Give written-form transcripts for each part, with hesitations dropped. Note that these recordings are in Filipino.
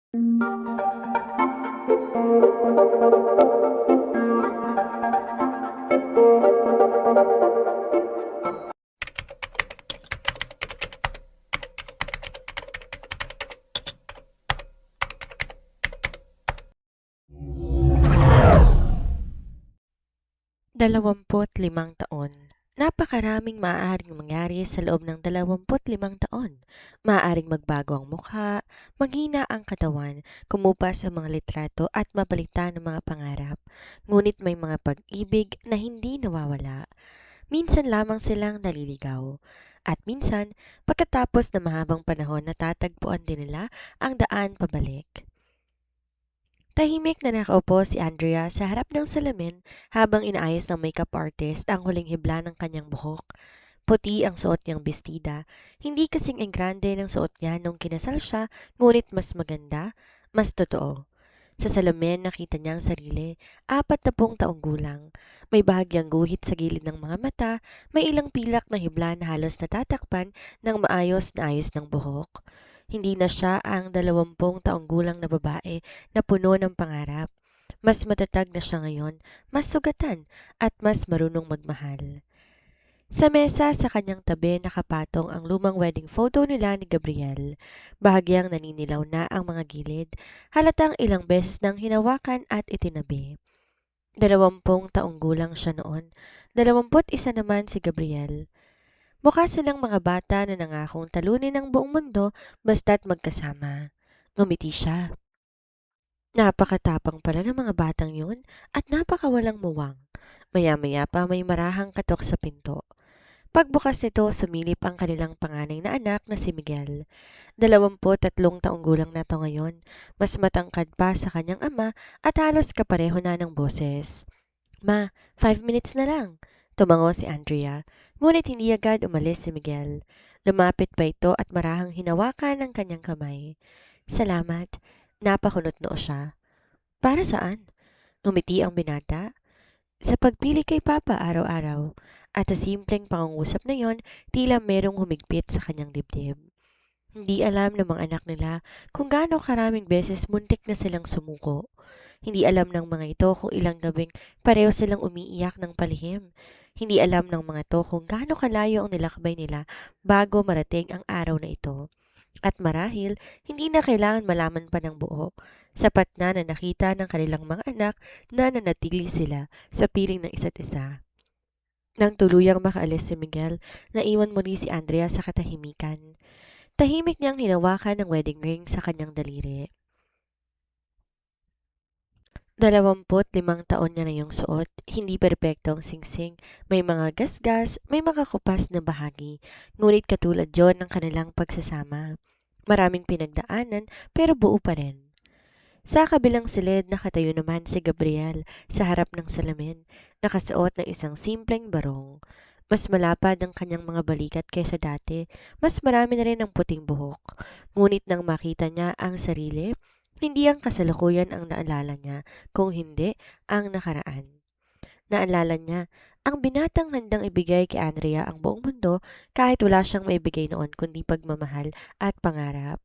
25 taon. Napakaraming maaaring mangyari sa loob ng 25 taon. Maaaring magbago ang mukha, maghina ang katawan, kumupas ang mga litrato at mabalitan ang mga pangarap. Ngunit may mga pag-ibig na hindi nawawala. Minsan lamang silang naliligaw. At minsan, pagkatapos ng mahabang panahon natatagpuan din nila ang daan pabalik. Tahimik na nakaupo si Andrea sa harap ng salamin habang inaayos ng makeup artist ang huling hibla ng kanyang buhok. Puti ang suot niyang bestida. Hindi kasing enggrande ng suot niya nung kinasal siya, ngunit mas maganda, mas totoo. Sa salamin nakita niya ang sarili, 40 taong gulang. May bahagyang guhit sa gilid ng mga mata, may ilang pilak na hibla na halos natatakpan ng maayos na ayos ng buhok. Hindi na siya ang 20 taong gulang na babae na puno ng pangarap. Mas matatag na siya ngayon, mas sugatan, at mas marunong magmahal. Sa mesa sa kanyang tabi nakapatong ang lumang wedding photo nila ni Gabriel. Bahagyang naninilaw na ang mga gilid, halatang ilang beses nang hinawakan at itinabi. 20 taong gulang siya noon, 21 naman si Gabriel. Mukha silang mga bata na nangakong talunin ang buong mundo basta't magkasama. Ngumiti siya. Napakatapang pala ng mga batang yun at napakawalang muwang. Maya-maya pa may marahang katok sa pinto. Pagbukas nito, sumilip ang kanilang panganay na anak na si Miguel. 23 taong gulang na to ngayon, mas matangkad pa sa kanyang ama at halos kapareho na ng boses. Ma, 5 minutes na lang. Tumango si Andrea, ngunit hindi agad umalis si Miguel. Lumapit pa ito at marahang hinawakan ang kanyang kamay. Salamat. Napakunot noo siya. Para saan? Ngumiti ang binata. Sa pagpili kay Papa araw-araw. At sa simpleng pangungusap na yon, tila merong humigpit sa kanyang dibdib. Hindi alam ng mga anak nila kung gaano karaming beses muntik na silang sumuko. Hindi alam ng mga ito kung ilang gabing pareho silang umiiyak ng palihim. Hindi alam ng mga ito kung gaano kalayo ang nilakbay nila bago marating ang araw na ito. At marahil, hindi na kailangan malaman pa ng buo. Sapat na na nakita ng kanilang mga anak na nanatili sila sa piling ng isa't isa. Nang tuluyang makaalis si Miguel, naiwan muli si Andrea sa katahimikan. Tahimik niyang hinawakan ng wedding ring sa kanyang daliri. 25 taon niya na yung suot, hindi perpektong singsing, may mga gasgas, may mga kupas na bahagi, ngunit katulad yon ng kanilang pagsasama. Maraming pinagdaanan pero buo pa rin. Sa kabilang silid nakatayo naman si Gabriel sa harap ng salamin, nakasuot ng isang simpleng barong. Mas malapad ang kanyang mga balikat kaysa dati, mas marami na rin ang puting buhok. Ngunit nang makita niya ang sarili, hindi ang kasalukuyan ang naalala niya, kung hindi ang nakaraan. Naalala niya ang binatang handang ibigay kay Andrea ang buong mundo kahit wala siyang maibigay noon kundi pagmamahal at pangarap.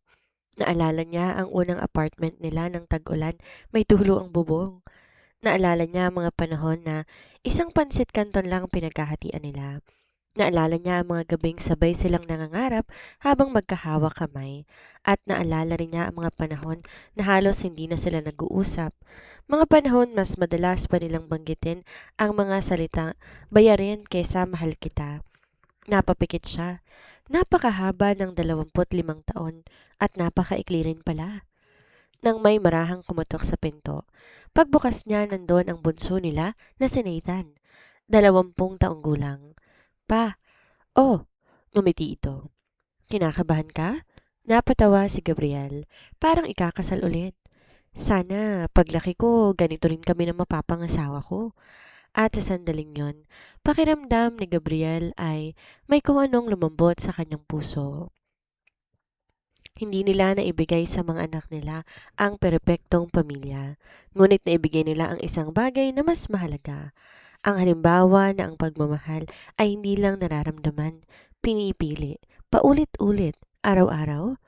Naalala niya ang unang apartment nila ng tag-ulan, may tulo ang bubong. Naalala niya ang mga panahon na isang pansit canton lang ang pinagkahatian nila. Naalala niya ang mga gabing sabay silang nangangarap habang magkahawak kamay. At naalala rin niya ang mga panahon na halos hindi na sila nag-uusap. Mga panahon mas madalas pa nilang banggitin ang mga salita bayarin kaysa mahal kita. Napapikit siya. Napakahaba ng 25 taon at napakaikli rin pala. Nang may marahang kumatok sa pinto, pagbukas niya nandun ang bunso nila na si Nathan, 20 taong gulang. Pa, oh, ngumiti ito. Kinakabahan ka? Napatawa si Gabriel, parang ikakasal ulit. Sana paglaki ko ganito rin kami ng mapapangasawa ko. At sa sandaling yon, pakiramdam ni Gabriel ay may kung anong lumambot sa kanyang puso. Hindi nila naibigay sa mga anak nila ang perpektong pamilya, ngunit naibigay nila ang isang bagay na mas mahalaga. Ang halimbawa na ang pagmamahal ay hindi lang nararamdaman, pinipili, paulit-ulit, araw-araw.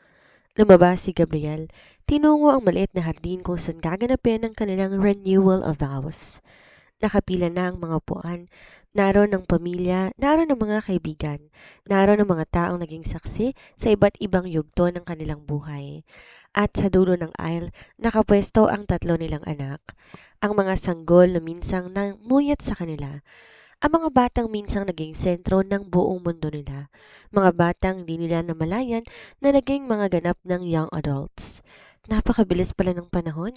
Lumabas si Gabriel, tinungo ang maliit na hardin kung saan gaganapin ang kanilang renewal of vows. Nakapila na ang mga upuan. Naroon ang pamilya, naroon ang mga kaibigan, naroon ang mga taong naging saksi sa iba't ibang yugto ng kanilang buhay. At sa dulo ng aisle, nakapwesto ang tatlo nilang anak. Ang mga sanggol na minsang namuyat sa kanila. Ang mga batang minsang naging sentro ng buong mundo nila. Mga batang di nila namalayan na naging mga ganap ng young adults. Napakabilis pala ng panahon.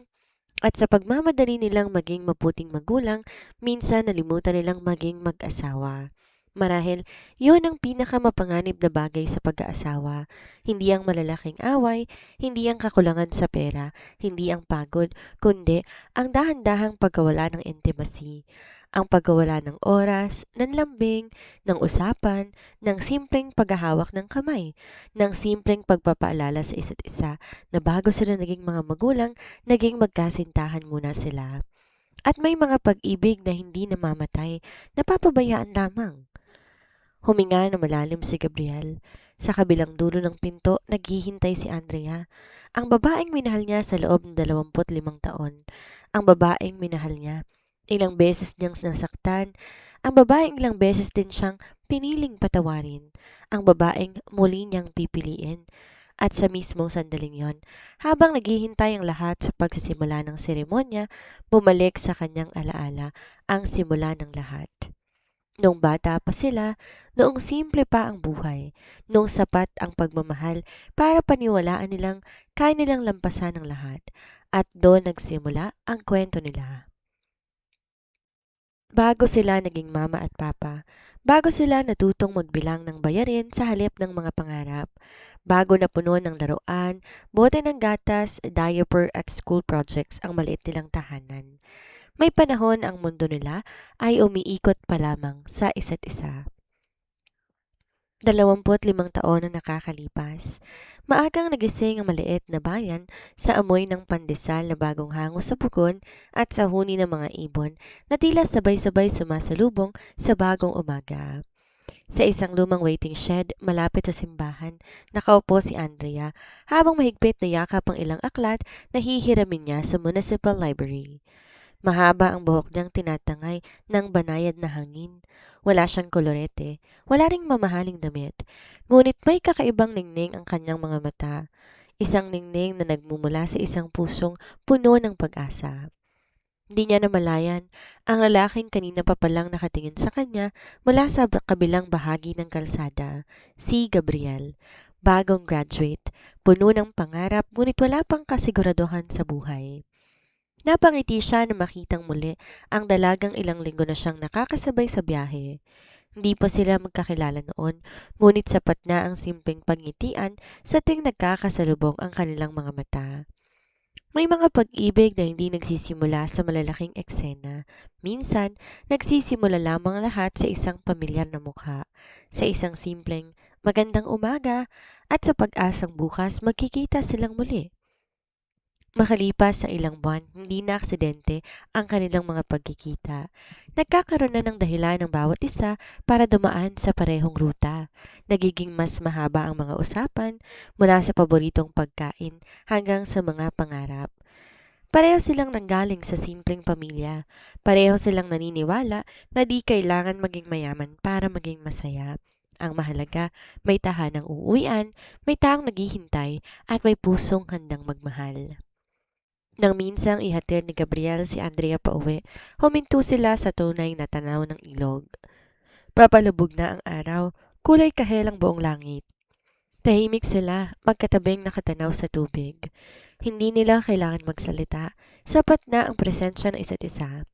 At sa pagmamadali nilang maging maputing magulang, minsan nalimutan nilang maging mag-asawa. Marahil, yun ang pinakamapanganib na bagay sa pag-aasawa. Hindi ang malalaking away, hindi ang kakulangan sa pera, hindi ang pagod, kundi ang dahan-dahang pagkawala ng intimacy. Ang pagkawala ng oras, ng lambing, ng usapan, ng simpleng paghahawak ng kamay, ng simpleng pagpapaalala sa isa't isa na bago sila naging mga magulang, naging magkasintahan muna sila. At may mga pag-ibig na hindi namamatay, napapabayaan lamang. Huminga na malalim si Gabriel. Sa kabilang dulo ng pinto, naghihintay si Andrea. Ang babaeng minahal niya sa loob ng 25 taon. Ang babaeng minahal niya. Ilang beses niyang nasaktan. Ang babaeng ilang beses din siyang piniling patawarin. Ang babaeng muli niyang pipiliin. At sa mismong sandaling yon, habang naghihintay ang lahat sa pagsisimula ng seremonya, bumalik sa kanyang alaala ang simula ng lahat. Noong bata pa sila, noong simple pa ang buhay, noong sapat ang pagmamahal para paniwalaan nilang kaya nilang lampasan ang lahat. At doon nagsimula ang kwento nila. Bago sila naging mama at papa, bago sila natutong magbilang ng bayarin sa halip ng mga pangarap, bago napuno ng laruan, bote ng gatas, diaper at school projects ang maliit nilang tahanan. May panahon ang mundo nila ay umiikot pa lamang sa isa't isa. 25 taon na nakakalipas. Maagang nagising ang maliit na bayan sa amoy ng pandesal na bagong hango sa pugon at sa huni ng mga ibon na tila sabay-sabay sumasalubong sa bagong umaga. Sa isang lumang waiting shed malapit sa simbahan, nakaupo si Andrea habang mahigpit na yakap ang ilang aklat na hihiramin niya sa municipal library. Mahaba ang buhok niyang tinatangay ng banayad na hangin. Wala siyang kolorete, wala ring mamahaling damit. Ngunit may kakaibang ningning ang kanyang mga mata. Isang ningning na nagmumula sa isang pusong puno ng pag-asa. Hindi niya namalayan ang lalaking kanina pa palang nakatingin sa kanya mula sa kabilang bahagi ng kalsada, si Gabriel. Bagong graduate, puno ng pangarap ngunit wala pang kasiguraduhan sa buhay. Napangiti siya na makitang muli ang dalagang ilang linggo na siyang nakakasabay sa biyahe. Hindi pa sila magkakilala noon, ngunit sapat na ang simpleng pagngitian sa tuwing nagkakasalubong ang kanilang mga mata. May mga pag-ibig na hindi nagsisimula sa malalaking eksena. Minsan, nagsisimula lamang lahat sa isang pamilyar na mukha, sa isang simpleng magandang umaga at sa pag-asang bukas magkikita silang muli. Makalipas sa ilang buwan, hindi na aksidente ang kanilang mga pagkikita. Nagkakaroon na ng dahilan ng bawat isa para dumaan sa parehong ruta. Nagiging mas mahaba ang mga usapan mula sa paboritong pagkain hanggang sa mga pangarap. Pareho silang nanggaling sa simpleng pamilya. Pareho silang naniniwala na di kailangan maging mayaman para maging masaya. Ang mahalaga, may tahanang uuwian, may taong naghihintay, at may pusong handang magmahal. Nang minsang ihatid ni Gabriel si Andrea pauwi, huminto sila sa tunay na tanaw ng ilog. Papalubog na ang araw, kulay kahel ang buong langit. Tahimik sila, magkatabing nakatanaw sa tubig. Hindi nila kailangan magsalita, sapat na ang presensya ng isa't isa.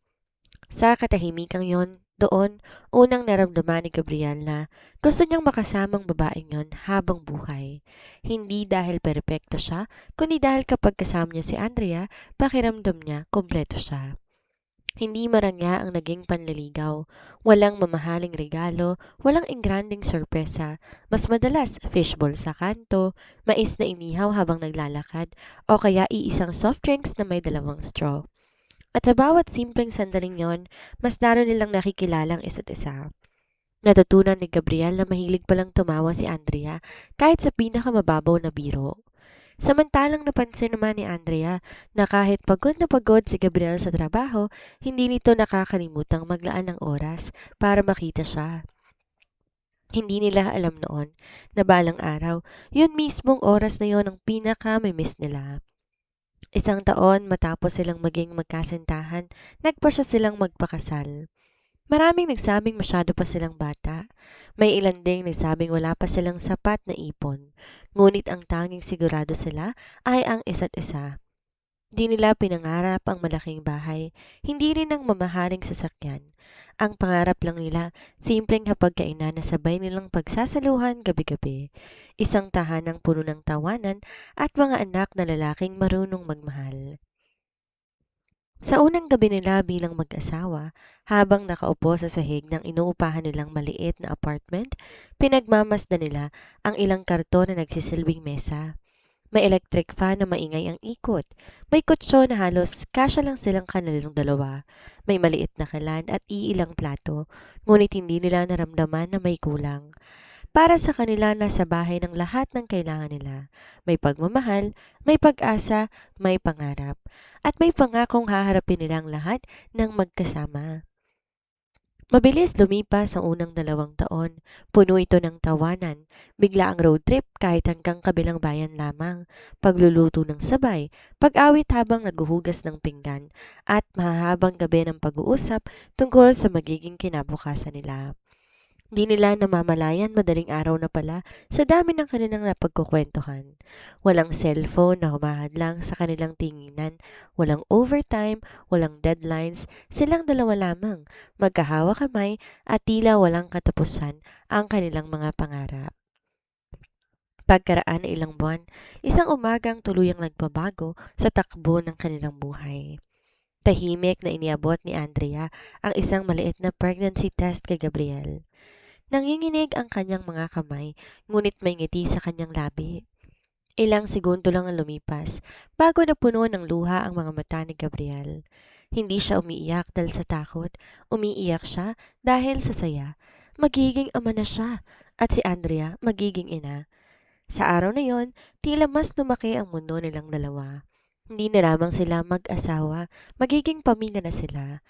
Sa katahimikang yon, doon, unang naramdaman ni Gabriel na gusto niyang makasamang babaeng yon habang buhay. Hindi dahil perpekto siya, kundi dahil kapag kasama niya si Andrea, pakiramdam niya kompleto siya. Hindi marangya ang naging panliligaw. Walang mamahaling regalo, walang engranding sorpresa. Mas madalas, fishball sa kanto, mais na inihaw habang naglalakad, o kaya iisang soft drinks na may 2 straw. At sa bawat simpleng sandaling yon, mas lalo nilang nakikilala ang isa't isa. Natutunan ni Gabriel na mahilig palang tumawa si Andrea kahit sa pinakamababaw na biro. Samantalang napansin naman ni Andrea na kahit pagod na pagod si Gabriel sa trabaho, hindi nito nakakalimutang maglaan ng oras para makita siya. Hindi nila alam noon na balang araw, yun mismong oras na yon ang pinaka-miss nila. Isang taon matapos silang maging magkasintahan, nagpasya silang magpakasal. Maraming nagsabing masyado pa silang bata. May ilan ding nagsabing wala pa silang sapat na ipon. Ngunit ang tanging sigurado sila ay ang isa't isa. Di nila pinangarap ang malaking bahay, hindi rin ang mamahaling sasakyan. Ang pangarap lang nila, simpleng hapagkainan na sabay nilang pagsasaluhan gabi-gabi. Isang tahanang puno ng tawanan at mga anak na lalaking marunong magmahal. Sa unang gabi nila bilang mag-asawa, habang nakaupo sa sahig ng inuupahan nilang maliit na apartment, pinagmamasdan nila ang ilang karton na nagsisilbing mesa. May electric fan na maingay ang ikot. May kutsyon na halos kasya lang silang kanilang dalawa. May maliit na kalan at iilang plato, ngunit hindi nila naramdaman na may kulang. Para sa kanila nasa bahay ng lahat ng kailangan nila. May pagmamahal, may pag-asa, may pangarap, at may pangakong haharapin nilang lahat ng magkasama. Mabilis lumipas ang unang 2 taon. Puno ito ng tawanan, bigla ang road trip kahit hanggang kabilang bayan lamang, pagluluto ng sabay, pag-awit habang naguhugas ng pinggan, at mahahabang gabi ng pag-uusap tungkol sa magiging kinabukasan nila. Di nila namamalayan madaling araw na pala sa dami ng kanilang napagkukwentuhan. Walang cellphone na humahadlang sa kanilang tinginan, walang overtime, walang deadlines, silang dalawa lamang, magkahawa kamay at tila walang katapusan ang kanilang mga pangarap. Pagkaraan ng ilang buwan, isang umagang tuluyang nagbabago sa takbo ng kanilang buhay. Tahimik na iniabot ni Andrea ang isang maliit na pregnancy test kay Gabriel. Nanginginig ang kanyang mga kamay, ngunit may ngiti sa kanyang labi. Ilang segundo lang ang lumipas, bago napuno ng luha ang mga mata ni Gabriel. Hindi siya umiiyak dahil sa takot, umiiyak siya dahil sa saya. Magiging ama na siya, at si Andrea magiging ina. Sa araw na yon, tila mas lumaki ang mundo nilang dalawa. Hindi na lamang sila mag-asawa, magiging pamilya na sila.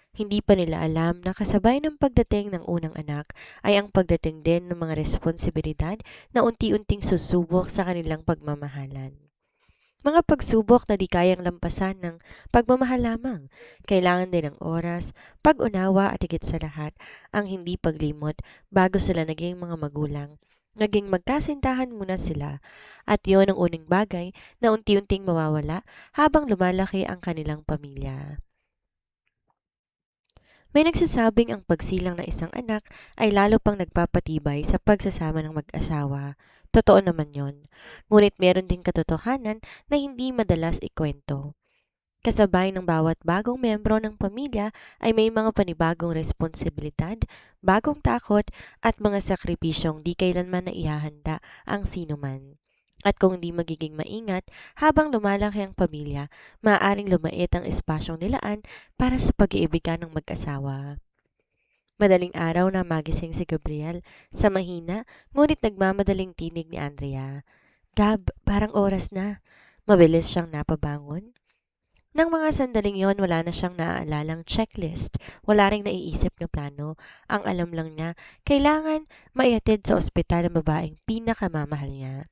Hindi pa nila alam na kasabay ng pagdating ng unang anak ay ang pagdating din ng mga responsibilidad na unti-unting susubok sa kanilang pagmamahalan. Mga pagsubok na di kayang lampasan ng pagmamahal lamang. Kailangan din ng oras, pag-unawa at higit sa lahat, ang hindi paglimot bago sila naging mga magulang. Naging magkasintahan muna sila at yon ang unang bagay na unti-unting mawawala habang lumalaki ang kanilang pamilya. May nagsasabing ang pagsilang ng isang anak ay lalo pang nagpapatibay sa pagsasama ng mag-asawa. Totoo naman yon. Ngunit meron din katotohanan na hindi madalas ikwento. Kasabay ng bawat bagong membro ng pamilya ay may mga panibagong responsibilidad, bagong takot at mga sakripisyong di kailanman na ihahanda ang sinuman. At kung di magiging maingat, habang lumalaki ang pamilya, maaaring lumait ang espasyong nilaan para sa pag-iibigan ng mag-asawa. Madaling araw na magising si Gabriel sa mahina, ngunit nagmamadaling tinig ni Andrea. Gab, parang oras na. Mabilis siyang napabangon. Nang mga sandaling yon, wala na siyang naaalalang checklist, wala ring naiisip na plano. Ang alam lang niya, kailangan maihatid sa ospital ang babaeng pinakamamahal niya.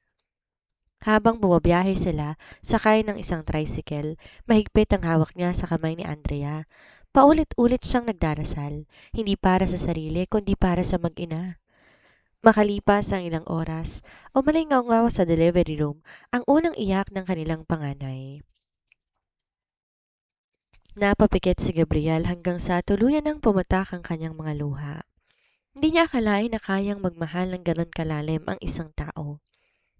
Habang bumabiyahe sila, sakay ng isang tricycle, mahigpit ang hawak niya sa kamay ni Andrea. Paulit-ulit siyang nagdarasal, hindi para sa sarili kundi para sa mag-ina. Makalipas ang ilang oras, umalingaw-ngaw sa delivery room ang unang iyak ng kanilang panganay. Napapikit si Gabriel hanggang sa tuluyan ng pumatak ang kanyang mga luha. Hindi niya akalain na kayang magmahal ng ganon kalalim ang isang tao.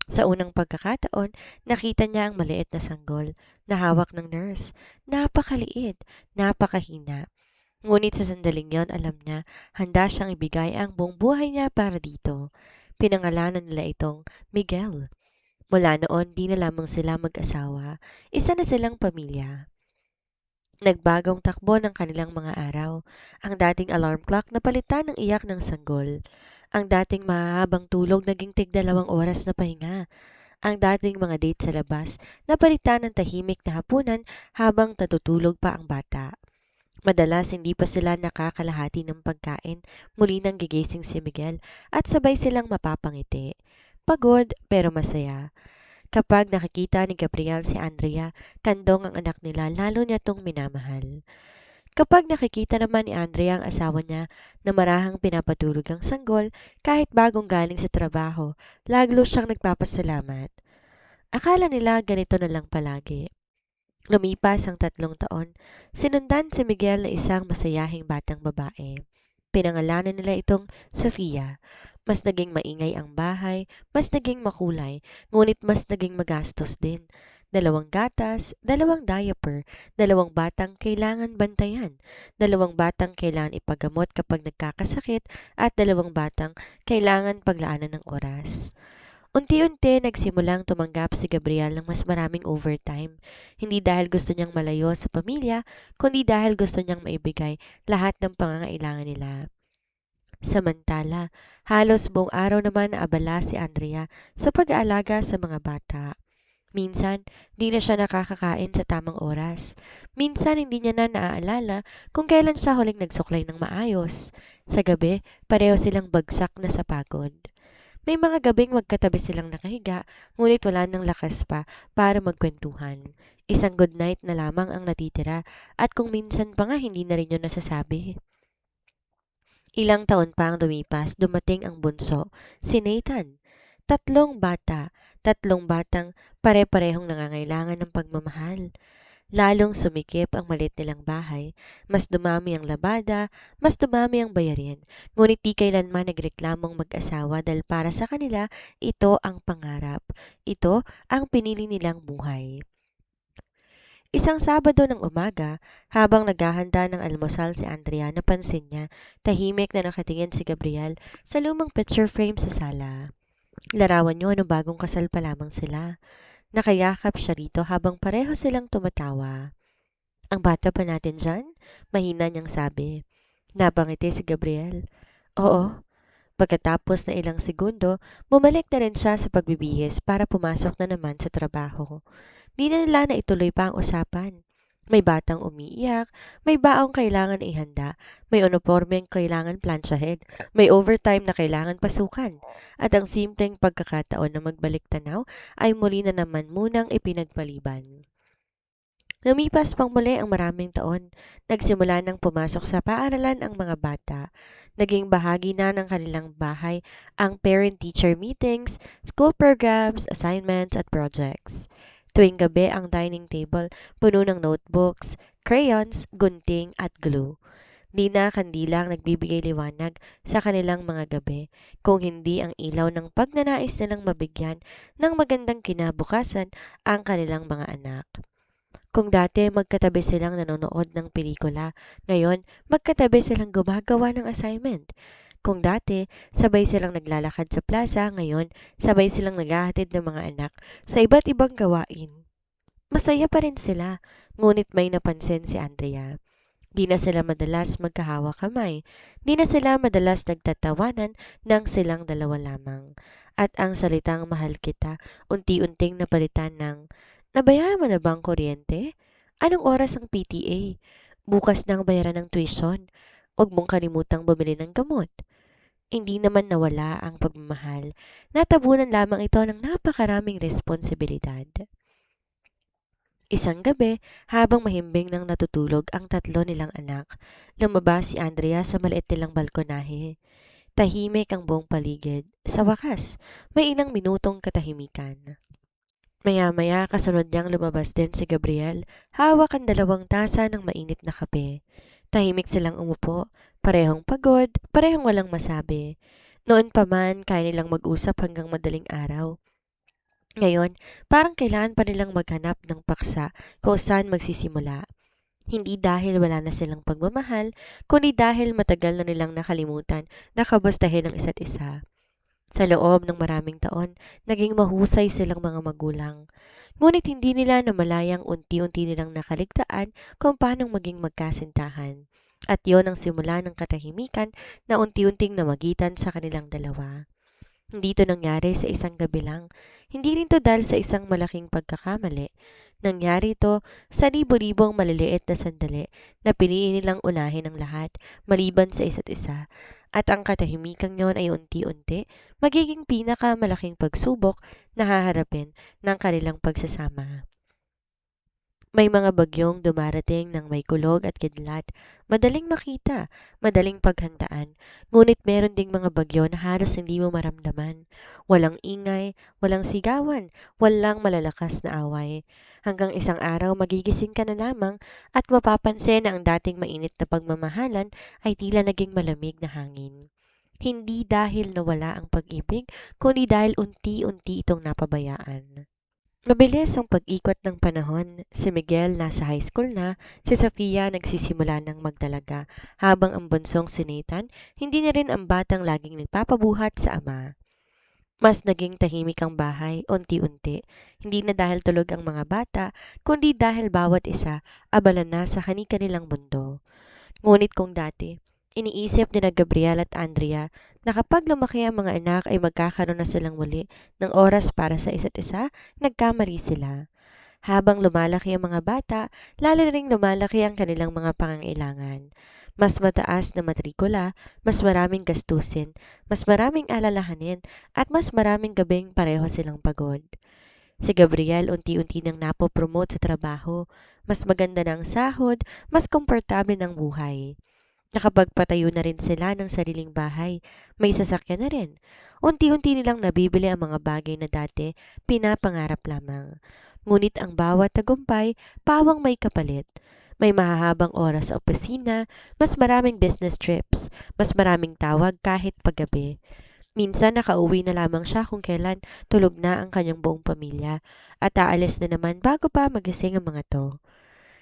Sa unang pagkakataon, nakita niya ang maliit na sanggol na hawak ng nurse. Napakaliit, napakahina. Ngunit sa sandaling yon, alam niya, handa siyang ibigay ang buong buhay niya para dito. Pinangalanan nila itong Miguel. Mula noon, di na lamang sila mag-asawa. Isa na silang pamilya. Nagbagong takbo ng kanilang mga araw. Ang dating alarm clock napalitan ng iyak ng sanggol. Ang dating mahahabang tulog naging tig-2 oras na pahinga. Ang dating mga date sa labas, napalitan ng tahimik na hapunan habang natutulog pa ang bata. Madalas hindi pa sila nakakalahati ng pagkain, muli nang gigising si Miguel at sabay silang mapapangiti. Pagod pero masaya. Kapag nakikita ni Gabriel si Andrea, kandong ang anak nila lalo niya tong minamahal. Kapag nakikita naman ni Andrea ang asawa niya na marahang pinapatulog ang sanggol kahit bagong galing sa trabaho, laglo siyang nagpapasalamat. Akala nila ganito na lang palagi. Lumipas ang 3 taon, sinundan si Miguel na isang masayahing batang babae. Pinangalanan nila itong Sofia. Mas naging maingay ang bahay, mas naging makulay, ngunit mas naging magastos din. 2 gatas, 2 diaper, 2 batang kailangan bantayan, 2 batang kailangan ipagamot kapag nagkakasakit, at 2 batang kailangan paglaanan ng oras. Unti-unti nagsimulang tumanggap si Gabriel ng mas maraming overtime. Hindi dahil gusto niyang malayo sa pamilya, kundi dahil gusto niyang maibigay lahat ng pangangailangan nila. Samantala, halos buong araw naman naabala si Andrea sa pag-aalaga sa mga bata. Minsan, di na siya nakakakain sa tamang oras. Minsan, hindi niya na naaalala kung kailan siya huling nagsuklay ng maayos. Sa gabi, pareho silang bagsak na sa pagod. May mga gabing magkatabi silang nakahiga, ngunit wala nang lakas pa para magkwentuhan. Isang good night na lamang ang natitira, at kung minsan pa nga hindi na rin yun nasasabi. Ilang taon pa ang lumipas, dumating ang bunso, si Nathan. 3 bata, 3 batang pare-parehong nangangailangan ng pagmamahal. Lalong sumikip ang maliit nilang bahay, mas dumami ang labada, mas dumami ang bayarin, ngunit di kailanman nagreklamong mag-asawa dahil para sa kanila, ito ang pangarap. Ito ang pinili nilang buhay. Isang Sabado ng umaga, habang naghahanda ng almusal si Andrea, napansin niya, tahimik na nakatingin si Gabriel sa lumang picture frame sa sala. Larawan niyo ano bagong kasal pa lamang sila. Nakayakap siya rito habang pareho silang tumatawa. Ang bata pa natin dyan? Mahina niyang sabi. Napangiti si Gabriel. Oo. Pagkatapos na ilang segundo, bumalik na rin siya sa pagbibihis para pumasok na naman sa trabaho. Di na nila na ituloy pa ang usapan. May batang umiiyak, may baong kailangan ihanda, may uniformeng kailangan plansyahin, may overtime na kailangan pasukan, at ang simpleng pagkakataon na magbalik tanaw ay muli na naman munang ipinagpaliban. Lumipas pang muli ang maraming taon, nagsimula nang pumasok sa paaralan ang mga bata. Naging bahagi na ng kanilang bahay ang parent-teacher meetings, school programs, assignments at projects. Tuwing gabi ang dining table puno ng notebooks, crayons, gunting at glue. Di na kandila ang nagbibigay liwanag sa kanilang mga gabi, kung hindi ang ilaw ng pagnanais nilang mabigyan ng magandang kinabukasan ang kanilang mga anak. Kung dati magkatabi silang nanonood ng pelikula, ngayon magkatabi silang gumagawa ng assignment. Kung dati sabay silang naglalakad sa plaza, ngayon sabay silang naghahatid ng mga anak sa iba't ibang gawain. Masaya pa rin sila, ngunit may napansin si Andrea. Di na sila madalas magkahawa kamay. Di na sila madalas nagtatawanan ng silang dalawa lamang. At ang salitang mahal kita, unti-unting napalitan ng, nabayaran mo na ba ang kuryente? Anong oras ang PTA? Bukas na ang bayaran ng tuition. Huwag mong kalimutang bumili ng gamot. Hindi naman nawala ang pagmamahal. Natabunan lamang ito ng napakaraming responsibilidad. Isang gabi, habang mahimbing nang natutulog ang 3 nilang anak, lumabas si Andrea sa maliit nilang balkonahe. Tahimik ang buong paligid. Sa wakas, may ilang minutong katahimikan. Maya-maya kasunod niyang lumabas din si Gabriel, hawak ang 2 tasa ng mainit na kape. Tahimik silang umupo, parehong pagod, parehong walang masabi. Noon pa man, kaya nilang mag-usap hanggang madaling araw. Ngayon, parang kailangan pa nilang maghanap ng paksa kung saan magsisimula. Hindi dahil wala na silang pagmamahal, kundi dahil matagal na nilang nakalimutan na kabastahin ang isa't isa. Sa loob ng maraming taon, naging mahusay silang mga magulang. Ngunit hindi nila namalayang unti-unti nilang nakaligtaan kung paano maging magkasintahan. At yon ang simula ng katahimikan na unti-unting namagitan sa kanilang dalawa. Hindi ito nangyari sa isang gabi lang. Hindi rin to dahil sa isang malaking pagkakamali. Nangyari ito sa libo-libong maliliit na sandali na pinili nilang unahin ang lahat, maliban sa isa't isa. At ang katahimikan yon ay unti-unti magiging pinakamalaking pagsubok na haharapin ng kanilang pagsasama. May mga bagyong dumarating ng may kulog at kidlat. Madaling makita, madaling paghandaan. Ngunit meron ding mga bagyo na halos hindi mo maramdaman. Walang ingay, walang sigawan, walang malalakas na away. Hanggang isang araw magigising ka na lamang at mapapansin na ang dating mainit na pagmamahalan ay tila naging malamig na hangin. Hindi dahil nawala ang pag-ibig, kundi dahil unti-unti itong napabayaan. Mabilis ang pag-ikot ng panahon. Si Miguel nasa high school na, si Sofia nagsisimula ng magdalaga, habang ang bunsong si Nathan, hindi na rin ang batang laging nagpapabuhat sa ama. Mas naging tahimik ang bahay, unti-unti. Hindi na dahil tulog ang mga bata, kundi dahil bawat isa abala na sa kani-kanilang mundo. Ngunit kung dati, iniisip ni na Gabriel at Andrea na kapag lumaki ang mga anak ay magkakaroon na silang muli ng oras para sa isa't isa, nagkamali sila. Habang lumalaki ang mga bata, lalo na ring lumalaki ang kanilang mga pangangailangan. Mas mataas na matrikula, mas maraming gastusin, mas maraming alalahanin, at mas maraming gabing pareho silang pagod. Si Gabriel unti-unti nang napopromote sa trabaho, mas maganda na ang sahod, mas komportable ng buhay. Nakapagpatayo na rin sila ng sariling bahay, may sasakyan na rin. Unti-unti nilang nabibili ang mga bagay na dati pinapangarap lamang. Ngunit ang bawat tagumpay, pawang may kapalit. May mahahabang oras sa opisina, mas maraming business trips, mas maraming tawag kahit paggabi. Minsan nakauwi na lamang siya kung kailan tulog na ang kanyang buong pamilya at aalis na naman bago pa magising ang mga to.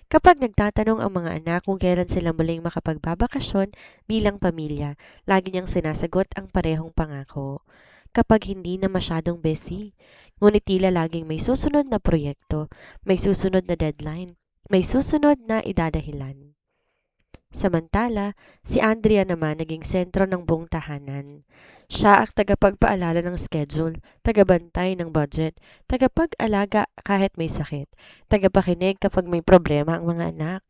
Kapag nagtatanong ang mga anak kung kailan sila muling makapagbabakasyon bilang pamilya, lagi niyang sinasagot ang parehong pangako. Kapag hindi na masyadong busy, ngunit tila laging may susunod na proyekto, may susunod na deadline, may susunod na idadahilan. Samantala, si Andrea naman naging sentro ng buong tahanan. Siya ang tagapagpaalala ng schedule, tagabantay ng budget, tagapag-alaga kahit may sakit, tagapakinig kapag may problema ang mga anak.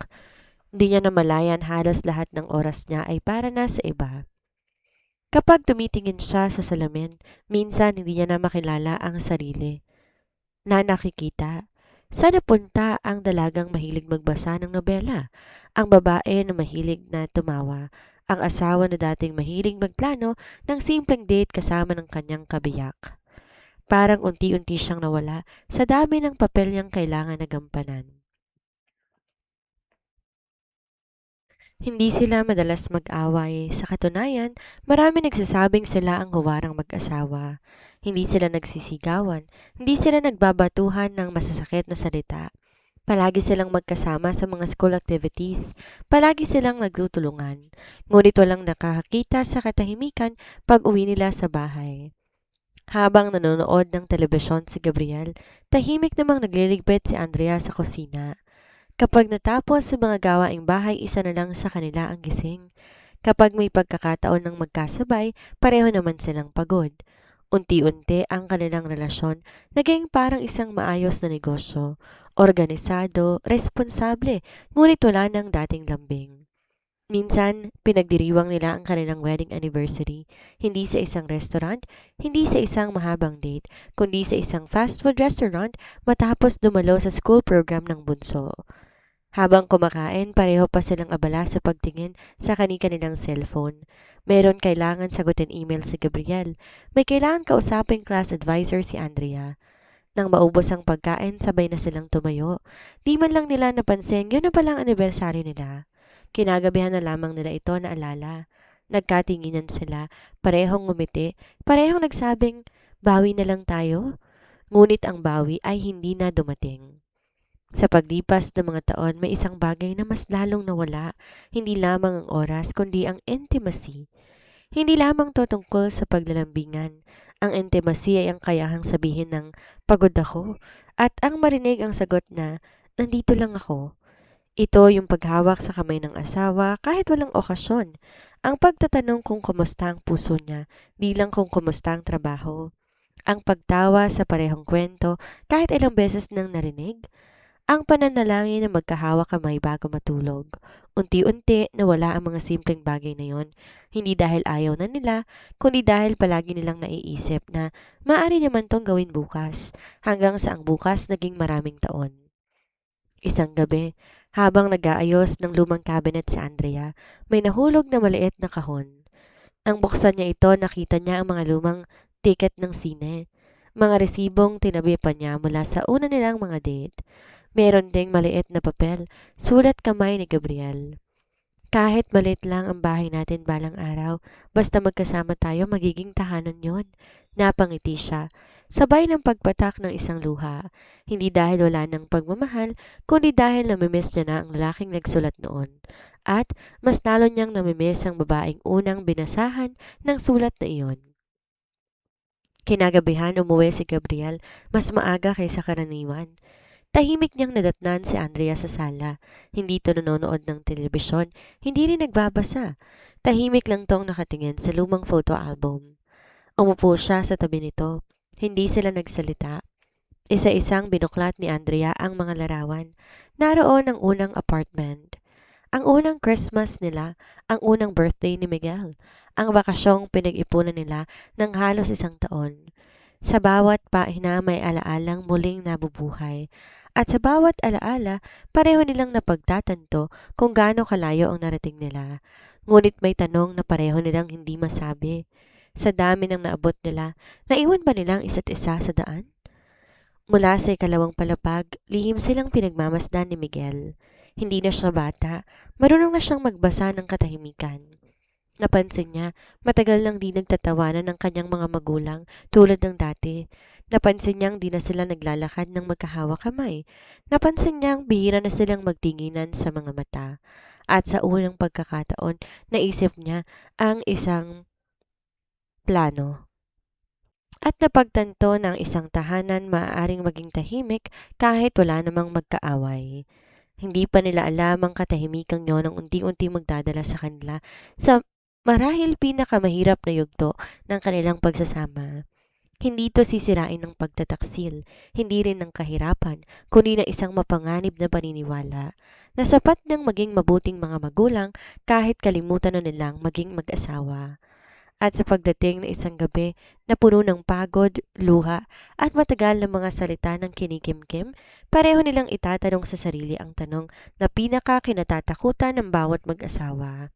Hindi niya namalayan halos lahat ng oras niya ay para na sa iba. Kapag tumitingin siya sa salamin, minsan hindi niya na makilala ang sarili na nakikita. Saan napunta ang dalagang mahilig magbasa ng nobela? Ang babae na mahilig na tumawa? Ang asawa na dating mahilig magplano ng simpleng date kasama ng kanyang kabiyak? Parang unti-unti siyang nawala sa dami ng papel niyang kailangan na gampanan. Hindi sila madalas mag-away. Sa katunayan, marami nagsasabing sila ang huwarang mag-asawa. Hindi sila nagsisigawan. Hindi sila nagbabatuhan ng masasakit na salita. Palagi silang magkasama sa mga school activities. Palagi silang nagtutulungan. Ngunit walang nakakakita sa katahimikan pag uwi nila sa bahay. Habang nanonood ng telebisyon si Gabriel, tahimik namang nagliligpit si Andrea sa kusina. Kapag natapos sa mga gawaing bahay, isa na lang sa kanila ang gising. Kapag may pagkakataon ng magkasabay, pareho naman silang pagod. Unti-unti ang kanilang relasyon naging parang isang maayos na negosyo, organisado, responsable, ngunit wala ng dating lambing. Minsan, pinagdiriwang nila ang kanilang wedding anniversary, hindi sa isang restaurant, hindi sa isang mahabang date, kundi sa isang fast food restaurant matapos dumalo sa school program ng bunso. Habang kumakain, pareho pa silang abala sa pagtingin sa kani-kanilang cellphone. Meron kailangan sagutin email si Gabriel. May kailangan kausaping class advisor si Andrea. Nang maubos ang pagkain, sabay na silang tumayo. Di man lang nila napansin, yun na palang anibersaryo nila. Kinagabihan na lamang nila ito na alala. Nagkatinginan sila, parehong ngumiti, parehong nagsabing, bawi na lang tayo. Ngunit ang bawi ay hindi na dumating. Sa paglipas ng mga taon, may isang bagay na mas lalong nawala, hindi lamang ang oras, kundi ang intimacy. Hindi lamang to tungkol sa paglalambingan. Ang intimacy ay ang kayahang sabihin ng pagod ako at ang marinig ang sagot na nandito lang ako. Ito yung paghawak sa kamay ng asawa kahit walang okasyon. Ang pagtatanong kung kumusta ang puso niya, di lang kung kumusta ang trabaho. Ang pagtawa sa parehong kwento kahit ilang beses nang narinig. Ang pananalangin na magkahawak kamay bago matulog. Unti-unti nawala ang mga simpleng bagay na yon. Hindi dahil ayaw na nila, kundi dahil palagi nilang naiisip na maaari naman tong gawin bukas. Hanggang sa ang bukas naging maraming taon. Isang gabi, habang nag-aayos ng lumang cabinet si Andrea, may nahulog na maliit na kahon. Nang buksan niya ito, nakita niya ang mga lumang ticket ng sine. Mga resibong tinabi pa niya mula sa una nilang mga date. Meron ding maliit na papel, sulat kamay ni Gabriel. Kahit maliit lang ang bahay natin balang araw, basta magkasama tayo magiging tahanan yon. Napangiti siya, sabay ng pagpatak ng isang luha. Hindi dahil wala ng pagmamahal, kundi dahil namimiss niya na ang lalaking nagsulat noon. At mas lalo niyang namimiss ang babaeng unang binasahan ng sulat na iyon. Kinagabihan umuwi si Gabriel mas maaga kaysa karaniwan. Tahimik niyang nadatnan si Andrea sa sala. Hindi ito nanonood ng telebisyon, hindi rin nagbabasa. Tahimik lang tong nakatingin sa lumang photo album. Umupo siya sa tabi nito. Hindi sila nagsalita. Isa-isang binuklat ni Andrea ang mga larawan. Naroon ang unang apartment. Ang unang Christmas nila, ang unang birthday ni Miguel, ang bakasyong pinag-ipunan nila ng halos isang taon. Sa bawat pahina may alaalang muling nabubuhay. At sa bawat alaala, pareho nilang napagtatanto kung gaano kalayo ang narating nila. Ngunit may tanong na pareho nilang hindi masabi. Sa dami ng naabot nila, naiwan ba nilang isa't isa sa daan? Mula sa ikalawang palapag, lihim silang pinagmamasdan ni Miguel. Hindi na siya bata, marunong na siyang magbasa ng katahimikan. Napansin niya, matagal nang di nagtatawanan ng kanyang mga magulang tulad ng dati. Napansin niyang di na sila naglalakad ng magkahawak kamay. Napansin niyang bihira na silang magtinginan sa mga mata. At sa unang pagkakataon, naisip niya ang isang plano. At napagtanto ng isang tahanan maaaring maging tahimik kahit wala namang magkaaway. Hindi pa nila alam ang katahimikang yon ang unti-unti magdadala sa kanila sa marahil pinakamahirap na yugto ng kanilang pagsasama. Hindi ito sisirain ng pagtataksil, hindi rin ng kahirapan, kundi na isang mapanganib na paniniwala na sapat ng maging mabuting mga magulang kahit kalimutan na nilang maging mag-asawa. At sa pagdating na isang gabi na puno ng pagod, luha at matagal na mga salita ng kinikimkim, pareho nilang itatanong sa sarili ang tanong na pinaka-kinatatakutan ng bawat mag-asawa.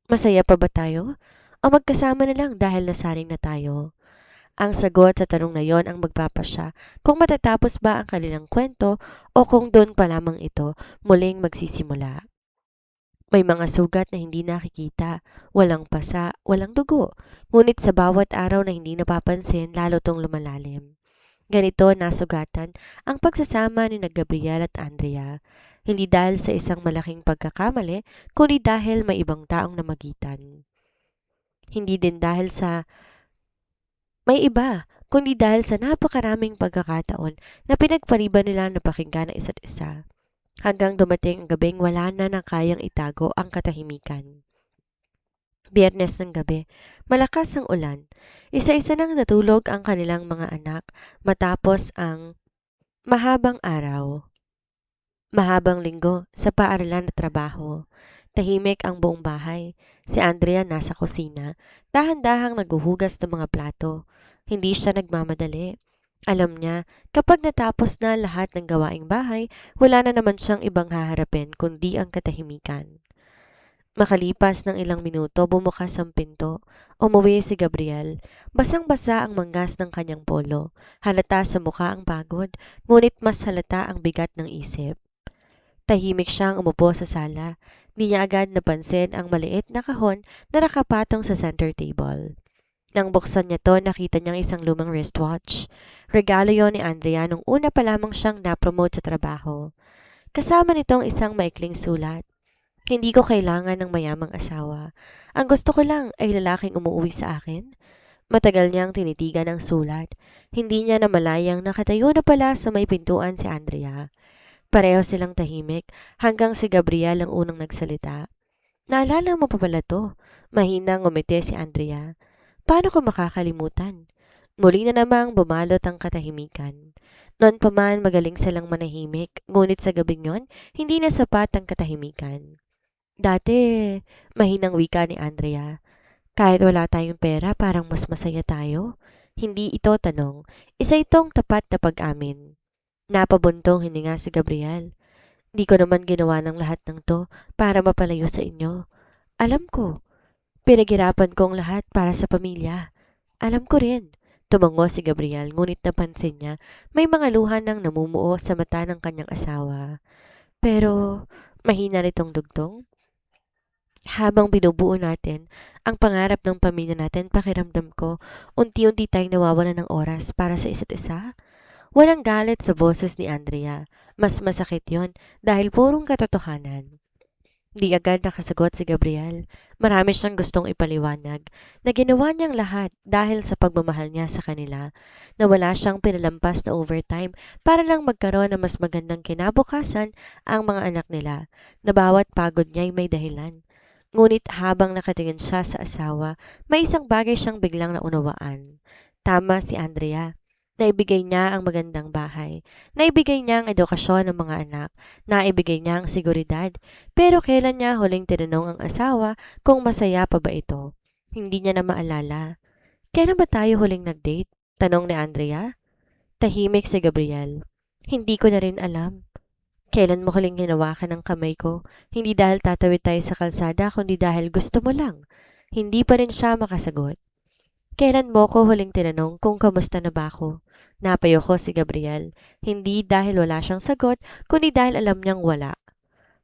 Masaya pa ba tayo? O magkasama na lang dahil nasaring na tayo? Ang sagot sa tanong na yon ang magpapasya kung matatapos ba ang kanilang kwento o kung doon pa lamang ito muling magsisimula. May mga sugat na hindi nakikita, walang pasa, walang dugo, ngunit sa bawat araw na hindi napapansin lalo tong lumalalim. Ganito nasugatan ang pagsasama ni Gabriel at Andrea, hindi dahil sa isang malaking pagkakamali, kundi dahil may ibang taong namagitan. Hindi din dahil sa may iba, kundi dahil sa napakaraming pagkakataon na pinagpariban nila na pakinggan ang isa't isa. Hanggang dumating ang gabing wala na kayang itago ang katahimikan. Biyernes ng gabi, malakas ang ulan. Isa-isa nang natulog ang kanilang mga anak matapos ang mahabang araw. Mahabang linggo sa paaralan at trabaho. Tahimik ang buong bahay. Si Andrea nasa kusina, dahan-dahang naguhugas ng mga plato. Hindi siya nagmamadali. Alam niya, kapag natapos na lahat ng gawaing bahay, wala na naman siyang ibang haharapin kundi ang katahimikan. Makalipas ng ilang minuto, bumukas ang pinto. Umuwi si Gabriel. Basang-basa ang manggas ng kanyang polo. Halata sa mukha ang pagod, ngunit mas halata ang bigat ng isip. Tahimik siyang umupo sa sala. Di niya agad napansin ang maliit na kahon na nakapatong sa center table. Nang buksan niya to, nakita niyang isang lumang wristwatch. Regalo yon ni Andrea nung una pa lamang siyang napromote sa trabaho. Kasama nitong isang maikling sulat. Hindi ko kailangan ng mayamang asawa. Ang gusto ko lang ay lalaking umuwi sa akin. Matagal niyang tinitigan ang sulat. Hindi niya namalayang nakatayo na pala sa may pintuan si Andrea. Pareho silang tahimik hanggang si Gabriel ang unang nagsalita. Naalala mo pa pala 'to? Mahinang ngumiti si Andrea. Paano ko makakalimutan? Muli na namang bumalot ang katahimikan. Noon pa man magaling silang manahimik, ngunit sa gabing yon, hindi na sapat ang katahimikan. Dati, mahinang wika ni Andrea. Kahit wala tayong pera, parang mas masaya tayo. Hindi ito tanong. Isa itong tapat na pag-amin. Napabuntong hininga si Gabriel. Di ko naman ginawa ng lahat ng to para mapalayo sa inyo. Alam ko, pinaghirapan ko ang lahat para sa pamilya. Alam ko rin. Tumango si Gabriel, ngunit napansin niya may mga luha nang namumuo sa mata ng kanyang asawa. Pero mahina nitong dugtong. Habang binubuo natin ang pangarap ng pamilya natin, pakiramdam ko unti-unti tayong nawawalan ng oras para sa isa't isa. Walang galit sa boses ni Andrea. Mas masakit yon dahil purong katotohanan. Di agad nakasagot si Gabriel. Marami siyang gustong ipaliwanag na ginawa niyang lahat dahil sa pagmamahal niya sa kanila, na wala siyang pinalampas na overtime para lang magkaroon ng mas magandang kinabukasan ang mga anak nila, na bawat pagod niya ay may dahilan. Ngunit habang nakatingin siya sa asawa, may isang bagay siyang biglang naunawaan. Tama si Andrea. Naibigay niya ang magandang bahay. Naibigay niya ang edukasyon ng mga anak. Naibigay niya ang seguridad. Pero kailan niya huling tinanong ang asawa kung masaya pa ba ito? Hindi niya na maalala. Kailan ba tayo huling nag-date? Tanong ni Andrea. Tahimik si Gabriel. Hindi ko na rin alam. Kailan mo huling hinawakan ang kamay ko? Hindi dahil tatawid tayo sa kalsada, kundi dahil gusto mo lang. Hindi pa rin siya makasagot. Kailan mo ko huling tinanong kung kamusta na ba ako? Napayo ko si Gabriel. Hindi dahil wala siyang sagot, kundi dahil alam niyang wala.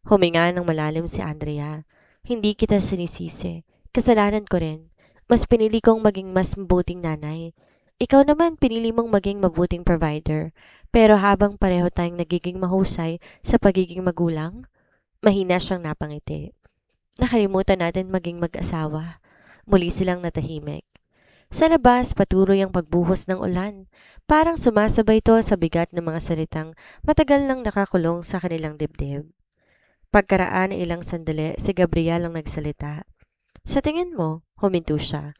Huminga ng malalim si Andrea. Hindi kita sinisisi. Kasalanan ko rin. Mas pinili kong maging mas mabuting nanay. Ikaw naman pinili mong maging mabuting provider. Pero habang pareho tayong nagiging mahusay sa pagiging magulang, mahina siyang napangiti. Nakalimutan natin maging mag-asawa. Muli silang natahimik. Sa labas, patuloy ang pagbuhos ng ulan. Parang sumasabay ito sa bigat ng mga salitang matagal nang nakakulong sa kanilang dibdib. Pagkaraan ng ilang sandali, si Gabriel ang nagsalita. Sa tingin mo, huminto siya.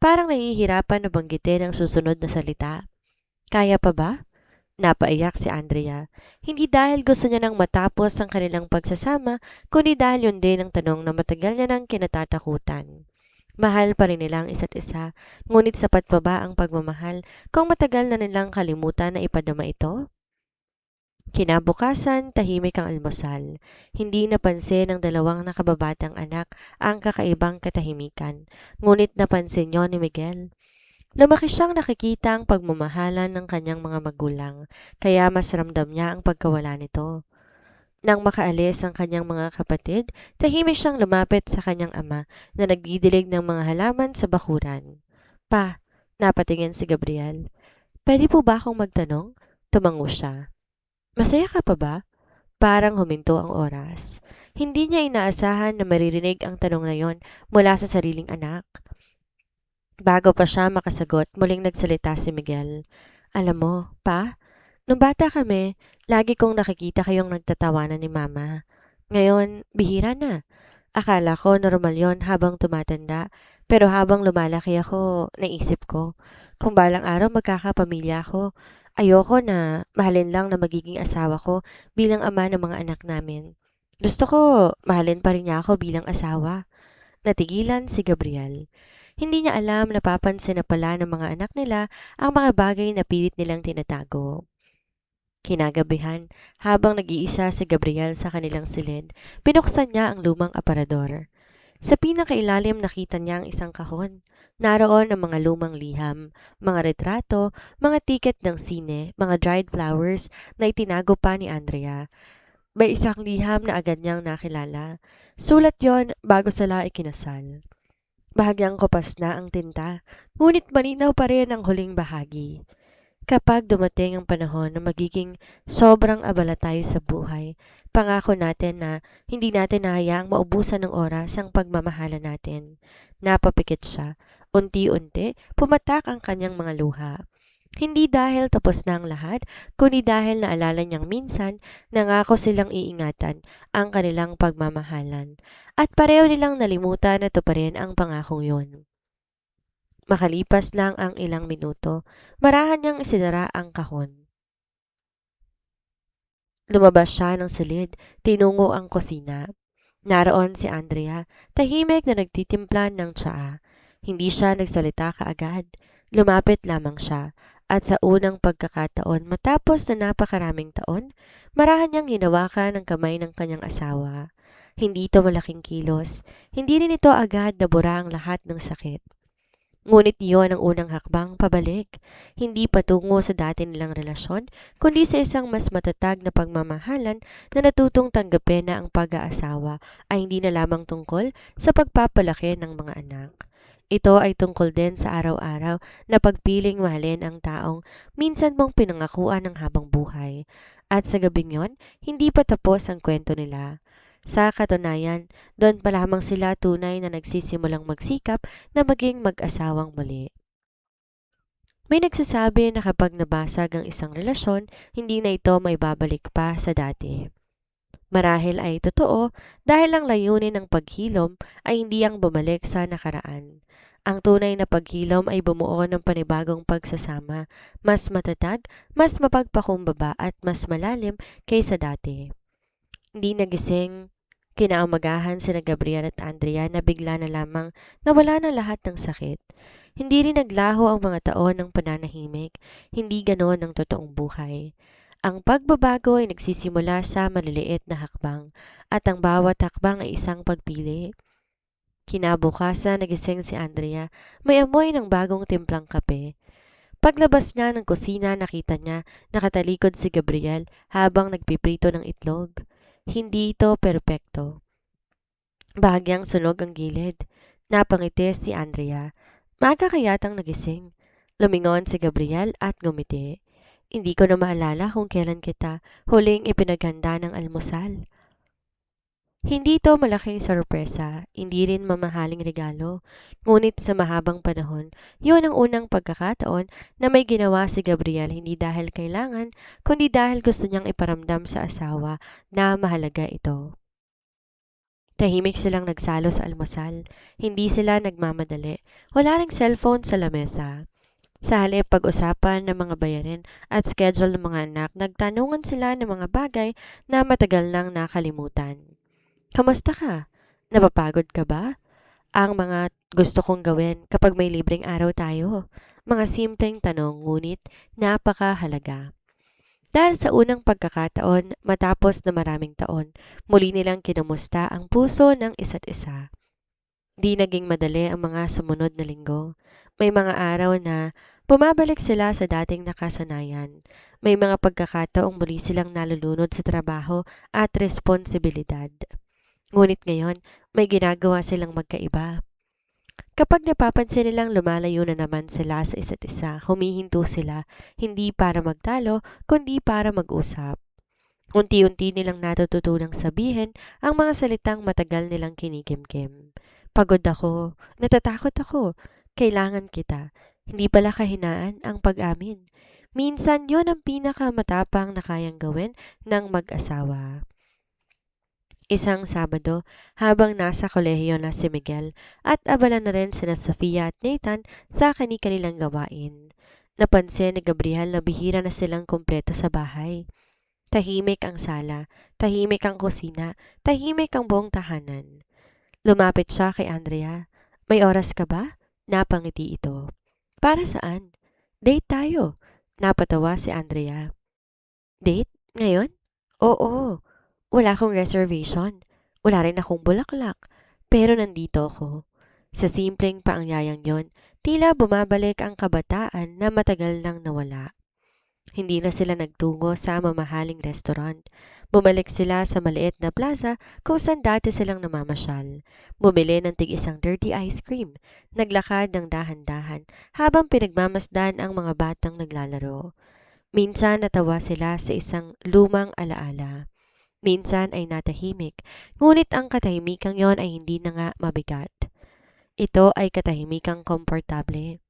Parang nahihirapan na banggitin ang susunod na salita. Kaya pa ba? Napaiyak si Andrea. Hindi dahil gusto niya nang matapos ang kanilang pagsasama, kundi dahil yun din ang tanong na matagal niya nang kinatatakutan. Mahal pa rin nila ang isa't isa, ngunit sapat pa ba ang pagmamahal kung matagal na nilang kalimutan na ipadama ito? Kinabukasan, tahimik ang almusal. Hindi napansin ng dalawang nakababatang anak ang kakaibang katahimikan, ngunit napansin niyo ni Miguel. Lumaki siyang nakikita ang pagmamahalan ng kanyang mga magulang, kaya mas ramdam niya ang pagkawala nito. Nang makaalis ang kanyang mga kapatid, tahimik siyang lumapit sa kanyang ama na nagdidilig ng mga halaman sa bakuran. Pa, napatingin si Gabriel. Pwede po ba akong magtanong? Tumango siya. Masaya ka pa ba? Parang huminto ang oras. Hindi niya inaasahan na maririnig ang tanong na yon mula sa sariling anak. Bago pa siya makasagot, muling nagsalita si Miguel. Alam mo, pa, nung bata kami, lagi kong nakikita kayong nagtatawanan ni mama. Ngayon, bihira na. Akala ko normal yon habang tumatanda, pero habang lumalaki ako, naisip ko, kung balang araw magkakapamilya ako, ayoko na mahalin lang na magiging asawa ko bilang ama ng mga anak namin. Gusto ko, mahalin pa rin niya ako bilang asawa. Natigilan si Gabriel. Hindi niya alam, napapansin na pala ng mga anak nila ang mga bagay na pilit nilang tinatago. Kinagabihan, habang nag-iisa si Gabriel sa kanilang silid, binuksan niya ang lumang aparador. Sa pinakailalim nakita niya ang isang kahon. Naroon ang mga lumang liham, mga retrato, mga tiket ng sine, mga dried flowers na itinago pa ni Andrea. May isang liham na agad niyang nakilala. Sulat yon bago sila ikinasal. Bahagyang kupas na ang tinta, ngunit malinaw pa rin ang huling bahagi. Kapag dumating ang panahon na magiging sobrang abala tayo sa buhay, pangako natin na hindi natin hahayaang maubusan ng oras ang pagmamahala natin. Napapikit siya. Unti-unti, pumatak ang kanyang mga luha. Hindi dahil tapos na ang lahat, kundi dahil naalala niyang minsan nangako silang iingatan ang kanilang pagmamahalan. At pareho nilang nalimutan na tuparin ang pangakong yun. Makalipas lang ang ilang minuto, marahan niyang isinara ang kahon. Lumabas siya ng silid, tinungo ang kusina. Naroon si Andrea, tahimik na nagtitimpla ng tsaa. Hindi siya nagsalita kaagad. Lumapit lamang siya. At sa unang pagkakataon matapos na napakaraming taon, marahan niyang hinawakan ang kamay ng kanyang asawa. Hindi ito malaking kilos. Hindi rin ito agad nabura ang lahat ng sakit. Ngunit iyon ang unang hakbang pabalik, hindi patungo sa dati nilang relasyon, kundi sa isang mas matatag na pagmamahalan na natutong tanggapin na ang pag-aasawa ay hindi na lamang tungkol sa pagpapalaki ng mga anak. Ito ay tungkol din sa araw-araw na pagpiling mahalin ang taong minsan mong pinangakuan ng habang buhay. At sa gabing yon, hindi pa tapos ang kwento nila. Sa katunayan, doon pa lamang sila tunay na nagsisimulang magsikap na maging mag-asawang muli. May nagsasabi na kapag nabasag ang isang relasyon, hindi na ito may babalik pa sa dati. Marahil ay totoo dahil ang layunin ng paghilom ay hindi ang bumalik sa nakaraan. Ang tunay na paghilom ay bumuo ng panibagong pagsasama, mas matatag, mas mapagpakumbaba at mas malalim kaysa dati. Hindi nagising kinaumagahan sina Gabriel at Andrea na bigla na lamang nawala na lahat ng sakit. Hindi rin naglaho ang mga taon ng pananahimik, hindi ganoon ang totoong buhay. Ang pagbabago ay nagsisimula sa maliliit na hakbang at ang bawat hakbang ay isang pagpili. Kinabukasan nagising si Andrea, may amoy ng bagong timplang kape. Paglabas niya ng kusina nakita niya nakatalikod si Gabriel habang nagpiprito ng itlog. Hindi ito perpekto. Bahagyang sunog ang gilid. Napangiti si Andrea. Maaga kayatang nagising. Lumingon si Gabriel at ngumiti. Hindi ko na maalala kung kailan kita huling ipinaghanda ng almusal. Hindi ito malaking sorpresa, hindi rin mamahaling regalo. Ngunit sa mahabang panahon, yun ang unang pagkakataon na may ginawa si Gabriel hindi dahil kailangan, kundi dahil gusto niyang iparamdam sa asawa na mahalaga ito. Tahimik silang nagsalo sa almusal. Hindi sila nagmamadali. Wala ring cellphone sa lamesa. Sa halip pag-usapan ng mga bayarin at schedule ng mga anak, nagtanungan sila ng mga bagay na matagal nang nakalimutan. Kamusta ka? Napapagod ka ba? Ang mga gusto kong gawin kapag may libreng araw tayo. Mga simpleng tanong ngunit napakahalaga. Dahil sa unang pagkakataon, matapos na maraming taon, muli nilang kinumusta ang puso ng isa't isa. Di naging madali ang mga sumunod na linggo. May mga araw na bumabalik sila sa dating nakasanayan. May mga pagkakataong muli silang nalulunod sa trabaho at responsibilidad. Ngunit ngayon, may ginagawa silang magkaiba. Kapag napapansin nilang lumalayo na naman sila sa isa't isa, humihinto sila, hindi para magtalo, kundi para mag-usap. Unti-unti nilang natututunang sabihin ang mga salitang matagal nilang kinikimkim. Pagod ako, natatakot ako, kailangan kita. Hindi pala kahinaan ang pag-amin. Minsan yon ang pinakamatapang na kayang gawin ng mag-asawa. Isang Sabado, habang nasa kolehiyo na si Miguel at abala na rin sina Sofia at Nathan sa kani-kanilang gawain. Napansin ni Gabriel na bihira na silang kumpleto sa bahay. Tahimik ang sala, tahimik ang kusina, tahimik ang buong tahanan. Lumapit siya kay Andrea. May oras ka ba? Napangiti ito. Para saan? Date tayo. Napatawa si Andrea. Date? Ngayon? Oo. Wala akong reservation. Wala rin akong bulaklak. Pero nandito ako. Sa simpleng paangyayang yon, tila bumabalik ang kabataan na matagal nang nawala. Hindi na sila nagtungo sa mamahaling restaurant. Bumalik sila sa maliit na plaza kung saan dati silang namamasyal. Bumili ng tig-isang dirty ice cream. Naglakad ng dahan-dahan habang pinagmamasdan ang mga batang naglalaro. Minsan natawa sila sa isang lumang alaala. Minsan ay natahimik, ngunit ang katahimikang yon ay hindi na nga mabigat. Ito ay katahimikang komportable.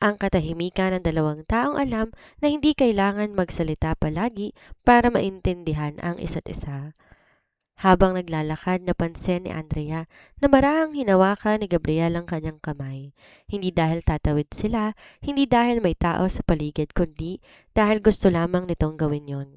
Ang katahimikan ng dalawang taong alam na hindi kailangan magsalita palagi para maintindihan ang isa't isa. Habang naglalakad, napansin ni Andrea na marahang hinawakan ni Gabriel ang kanyang kamay. Hindi dahil tatawid sila, hindi dahil may tao sa paligid, kundi dahil gusto lamang nitong gawin yon.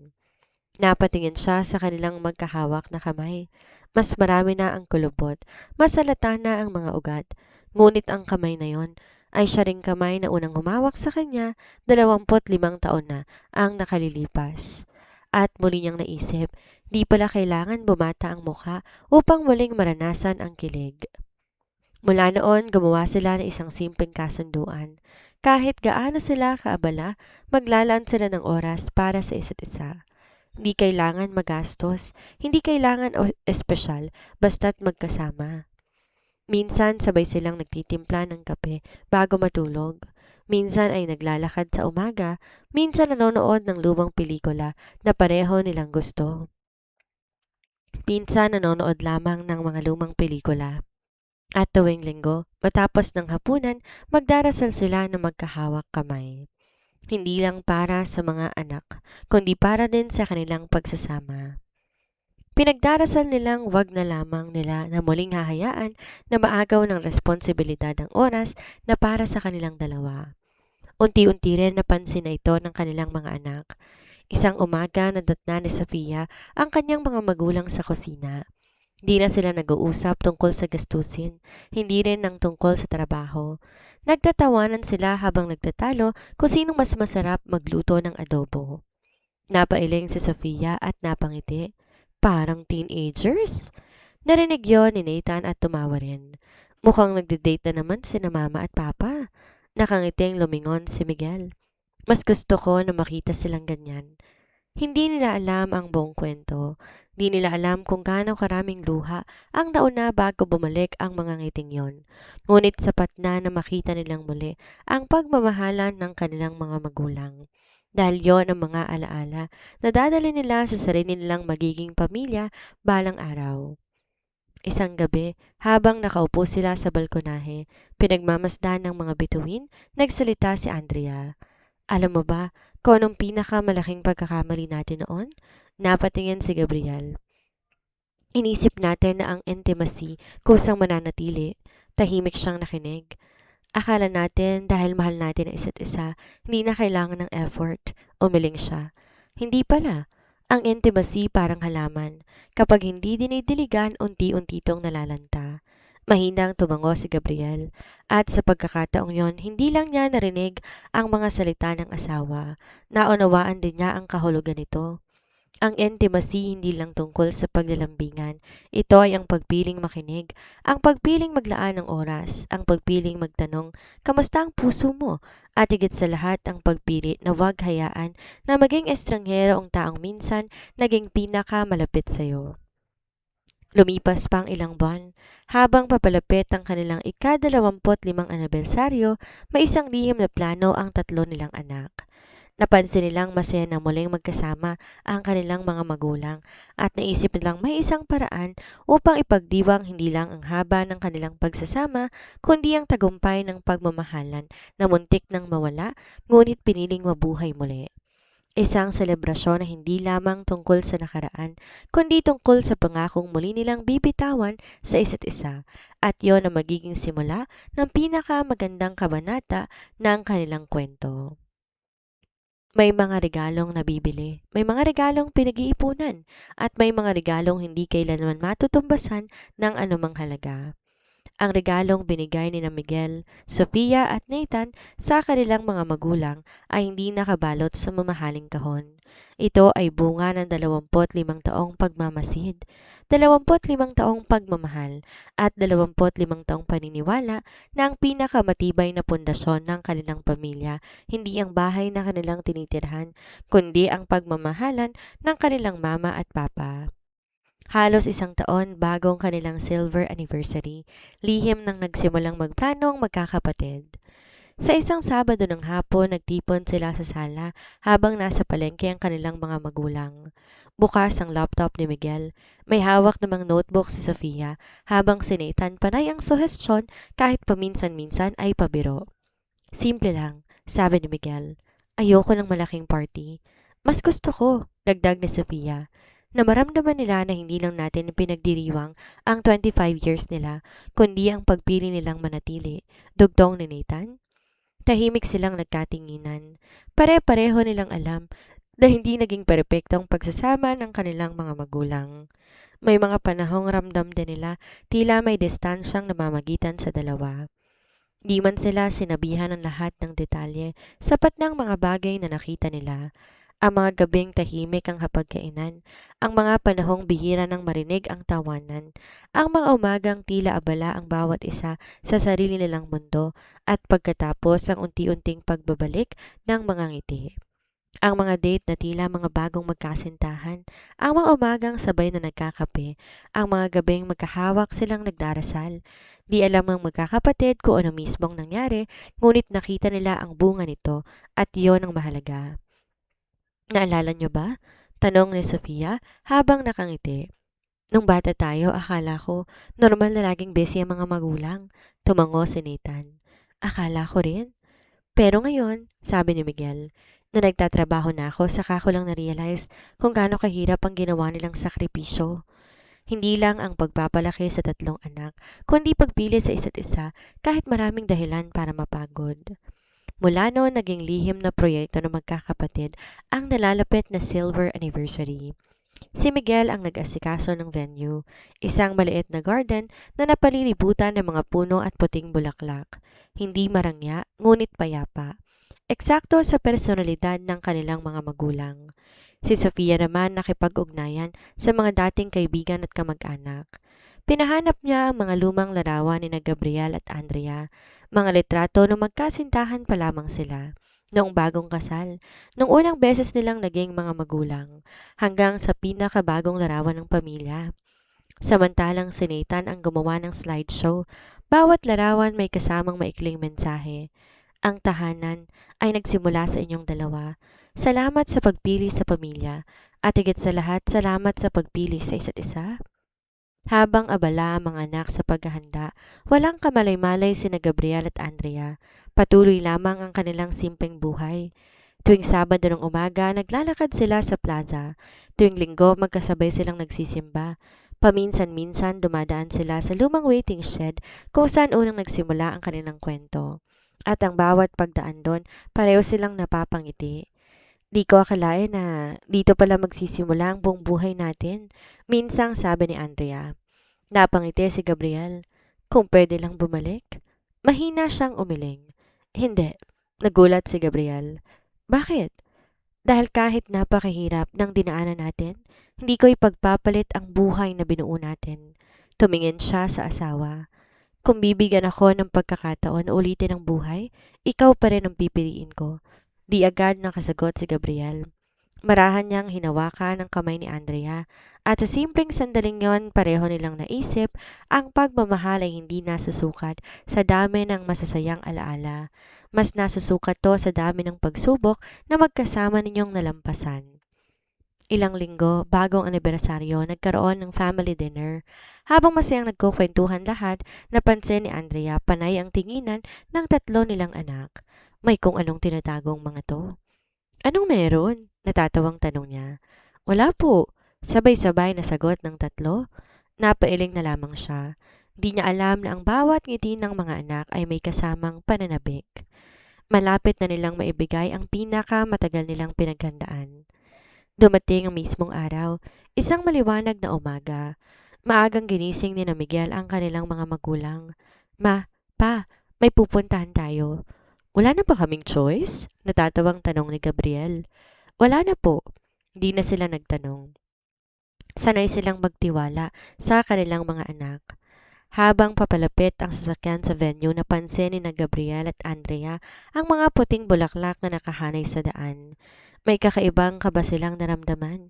Napatingin siya sa kanilang magkahawak na kamay. Mas marami na ang kulubot, mas halata na ang mga ugat. Ngunit ang kamay na yon ay siya ring kamay na unang humawak sa kanya 25 taon na ang nakalilipas. At muli niyang naisip, di pala kailangan bumata ang mukha upang muling maranasan ang kilig. Mula noon, gumawa sila ng isang simpleng kasunduan. Kahit gaano sila kaabala, maglalaan sila ng oras para sa isa't isa. Hindi kailangan magastos, hindi kailangan espesyal, basta't magkasama. Minsan sabay silang nagtitimpla ng kape bago matulog. Minsan ay naglalakad sa umaga, minsan nanonood ng lumang pelikula na pareho nilang gusto. Minsan nanonood lamang ng mga lumang pelikula. At tuwing linggo, matapos ng hapunan, magdarasal sila na magkahawak kamay. Hindi lang para sa mga anak, kundi para din sa kanilang pagsasama. Pinagdarasal nilang wag na lamang nila na muling hahayaan na maagaw ng responsibilidad ang oras na para sa kanilang dalawa. Unti-unti rin napansin na ito ng kanilang mga anak. Isang umaga nadatna ni Sofia ang kanyang mga magulang sa kusina. Di na sila nag-uusap tungkol sa gastusin, hindi rin ng tungkol sa trabaho. Nagtatawanan sila habang nagtatalo kung sinong mas masarap magluto ng adobo. Napailing si Sofia at napangiti. Parang teenagers? Narinig yon ni Nathan at tumawa rin. Mukhang nagde-date na naman sina mama at papa. Nakangiting lumingon si Miguel. Mas gusto ko na makita silang ganyan. Hindi nila alam ang buong kwento. Di nila alam kung gaano karaming luha ang nauna bago bumalik ang mga ngiting yon. Ngunit sapat na makita nilang muli ang pagmamahalan ng kanilang mga magulang. Dahil yon ang mga alaala na dadali nila sa sarili nilang magiging pamilya balang araw. Isang gabi, habang nakaupo sila sa balkonahe, pinagmamasdan ng mga bituin, nagsalita si Andrea. Alam mo ba kung anong pinakamalaking pagkakamali natin noon? Napatingin si Gabriel. Inisip natin na ang intimacy kusang mananatili. Tahimik siyang nakinig. Akala natin dahil mahal natin ang isa't isa, hindi na kailangan ng effort. Umiling siya. Hindi pala. Ang intimacy parang halaman. Kapag hindi dinidiligan, unti-unti itong nalalanta. Mahinang tumango si Gabriel. At sa pagkakataong yon, hindi lang niya narinig ang mga salita ng asawa. Naunawaan din niya ang kahulugan nito. Ang intimacy hindi lang tungkol sa paglalambingan. Ito ay ang pagpiling makinig, ang pagpiling maglaan ng oras, ang pagpiling magtanong, kamusta ang puso mo? At higit sa lahat ang pagpili na huwag hayaan na maging estranghero ang taong minsan naging pinaka malapit sa iyo. Lumipas pa ang ilang buwan. Habang papalapit ang kanilang ika-25 anibersaryo, may isang lihim na plano ang tatlo nilang anak. Napansin nilang masaya na muling magkasama ang kanilang mga magulang at naisip nilang may isang paraan upang ipagdiwang hindi lang ang haba ng kanilang pagsasama kundi ang tagumpay ng pagmamahalan na muntik nang mawala ngunit piniling mabuhay muli. Isang selebrasyon na hindi lamang tungkol sa nakaraan kundi tungkol sa pangakong muli nilang bibitawan sa isa't isa at yon ang magiging simula ng pinakamagandang kabanata ng kanilang kwento. May mga regalong nabibili, may mga regalong pinag-iipunan, at may mga regalong hindi kailanman matutumbasan ng anumang halaga. Ang regalong binigay ni na Miguel, Sofia at Nathan sa kanilang mga magulang ay hindi nakabalot sa mamahaling kahon. Ito ay bunga ng 25 taong pagmamasid, 25 taong pagmamahal at 25 taong paniniwala na ang pinakamatibay na pundasyon ng kanilang pamilya hindi ang bahay na kanilang tinitirhan kundi ang pagmamahalan ng kanilang mama at papa. Halos 1 taon bago ang kanilang silver anniversary, lihim nang nagsimulang magplano ang magkakapatid. Sa isang Sabado ng hapon, nagtipon sila sa sala habang nasa palengke ang kanilang mga magulang. Bukas ang laptop ni Miguel. May hawak namang notebook si Sofia habang si Nathan panay ang suhestyon kahit paminsan-minsan ay pabiro. Simple lang, sabi ni Miguel. Ayoko ng malaking party. Mas gusto ko, dagdag ni Sofia, na maramdaman nila na hindi lang natin pinagdiriwang ang 25 years nila, kundi ang pagpili nilang manatili. Dugtong ni Nathan. Tahimik silang nagkatinginan. Pare-pareho nilang alam na hindi naging perpektong pagsasama ng kanilang mga magulang. May mga panahong ramdam din nila tila may distansyang namamagitan sa dalawa. Di man sila sinabihan ng lahat ng detalye, sapat ng mga bagay na nakita nila. Ang mga gabing tahimik ang hapagkainan, ang mga panahong bihira ng marinig ang tawanan, ang mga umagang tila abala ang bawat isa sa sarili nilang mundo, at pagkatapos ang unti-unting pagbabalik ng mga ngiti. Ang mga date na tila mga bagong magkasintahan, ang mga umagang sabay na nagkakape, ang mga gabing magkahawak silang nagdarasal. Di alam ng magkakapatid kung ano mismong nangyari, ngunit nakita nila ang bunga nito at iyon ang mahalaga. Naalala nyo ba? Tanong ni Sofia habang nakangiti. Nung bata tayo, akala ko normal na laging busy ang mga magulang. Tumango si Nathan. Akala ko rin. Pero ngayon, sabi ni Miguel, na nagtatrabaho na ako, saka ko lang na-realize kung gaano kahirap ang ginawa nilang sakripisyo. Hindi lang ang pagpapalaki sa tatlong anak, kundi pagpili sa isa't isa kahit maraming dahilan para mapagod. Mula noon, naging lihim na proyekto ng magkakapatid ang nalalapit na silver anniversary. Si Miguel ang nag-asikaso ng venue, isang maliit na garden na napalilibutan ng mga puno at puting bulaklak. Hindi marangya, ngunit payapa. Eksakto sa personalidad ng kanilang mga magulang. Si Sofia naman nakipag-ugnayan sa mga dating kaibigan at kamag-anak. Pinahanap niya ang mga lumang larawan ni na Gabriel at Andrea, mga litrato nung magkasintahan pa lamang sila, noong bagong kasal, nung unang beses nilang naging mga magulang, hanggang sa pinakabagong larawan ng pamilya. Samantalang si Nathan ang gumawa ng slideshow, bawat larawan may kasamang maikling mensahe. Ang tahanan ay nagsimula sa inyong dalawa. Salamat sa pagpili sa pamilya, at higit sa lahat, salamat sa pagpili sa isa't isa. Habang abala ang mga anak sa paghahanda, walang kamalay-malay sina Gabriel at Andrea. Patuloy lamang ang kanilang simpleng buhay. Tuwing Sabado ng umaga, naglalakad sila sa plaza. Tuwing Linggo, magkasabay silang nagsisimba. Paminsan-minsan, dumadaan sila sa lumang waiting shed kung saan unang nagsimula ang kanilang kwento. At ang bawat pagdaan doon, pareho silang napapangiti. Di ko akalain na dito pala magsisimula ang buong buhay natin, minsang sabi ni Andrea. Napangiti si Gabriel. Kung pwede lang bumalik. Mahina siyang umiling. Hindi. Nagulat si Gabriel. Bakit? Dahil kahit napakahirap ng dinaanan natin, hindi ko ipagpapalit ang buhay na binuo natin. Tumingin siya sa asawa. Kung bibigyan ako ng pagkakataon na ulitin ang buhay, ikaw pa rin ang pipiliin ko. Di agad nakasagot si Gabriel. Marahan niyang hinawakan ang kamay ni Andrea, at sa simpleng sandaling yon pareho nilang naisip ang pagmamahal ay hindi nasusukat sa dami ng masasayang alaala. Mas nasusukat to sa dami ng pagsubok na magkasama ninyong nalampasan. Ilang linggo bago ang anibersaryo, nagkaroon ng family dinner. Habang masayang nagkukwentuhan lahat, napansin ni Andrea panay ang tinginan ng tatlo nilang anak. May kung anong tinatagong mga to. Anong meron? Natatawang tanong niya. Wala po. Sabay-sabay na sagot ng tatlo. Napailing na lamang siya. Di niya alam na ang bawat ngiti ng mga anak ay may kasamang pananabik. Malapit na nilang maibigay ang pinakamatagal nilang pinaghandaan. Dumating ang mismong araw, isang maliwanag na umaga. Maagang ginising ni na Miguel ang kanilang mga magulang. Ma, pa, may pupuntahan tayo. Wala na ba kaming choice? Natatawang tanong ni Gabriel. Wala na po. Di na sila nagtanong. Sanay silang magtiwala sa kanilang mga anak. Habang papalapit ang sasakyan sa venue, napansin ni na Gabriel at Andrea ang mga puting bulaklak na nakahanay sa daan. May kakaibang kaba silang naramdaman.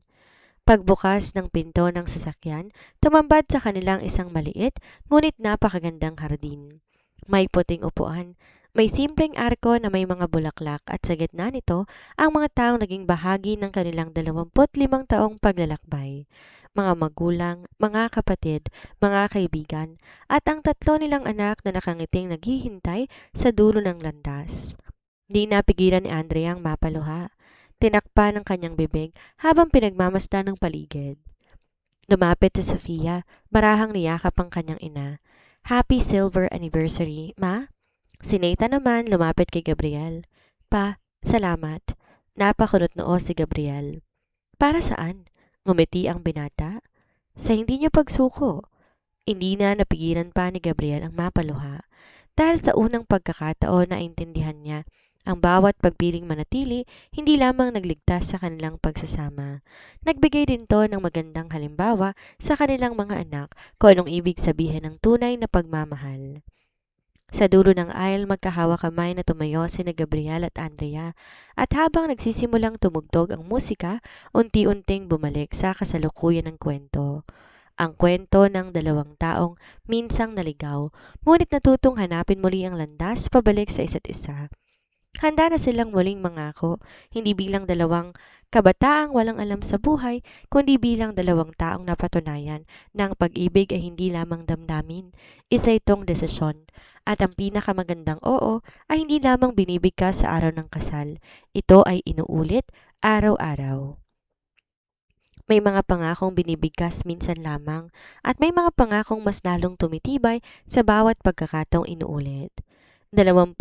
Pagbukas ng pinto ng sasakyan, tumambad sa kanilang isang maliit ngunit napakagandang hardin. May puting upuan, may simpleng arko na may mga bulaklak, at sa gitna nito ang mga taong naging bahagi ng kanilang 25 taong paglalakbay. mga magulang, mga kapatid, mga kaibigan, at ang tatlo nilang anak na nakangiting naghihintay sa dulo ng landas. Di napigilan ni Andrea ang mapaluha. Tinakpan ng kanyang bibig habang pinagmamasdan ng paligid. Lumapit si Sofia, marahang niyakap ang kanyang ina. Happy silver anniversary, ma? Si Nathan naman lumapit kay Gabriel. Pa, salamat. Napakunot noo si Gabriel. Para saan? Ngumiti ang binata. Sa hindi niyo pagsuko. Hindi na napigilan pa ni Gabriel ang mapaluha. Dahil sa unang pagkakataon na intindihan niya, ang bawat pagpiling manatili hindi lamang nagligtas sa kanilang pagsasama. Nagbigay din to ng magandang halimbawa sa kanilang mga anak kung anong ibig sabihin ng tunay na pagmamahal. Sa dulo ng aisle, magkahawak kamay na tumayo sina Gabriel at Andrea, at habang nagsisimulang tumugtog ang musika, unti-unting bumalik sa kasalukuyan ng kwento. Ang kwento ng dalawang taong minsang naligaw, ngunit natutong hanapin muli ang landas pabalik sa isa't isa. Handa na silang muling mangako, hindi bilang dalawang kabataang walang alam sa buhay, kundi bilang dalawang taong napatunayan na ang pag-ibig ay hindi lamang damdamin, isa itong desisyon. At ang pinakamagandang oo ay hindi lamang binibigkas sa araw ng kasal, ito ay inuulit araw-araw. May mga pangakong binibigkas minsan lamang at may mga pangakong mas lalong tumitibay sa bawat pagkakataong inuulit. 25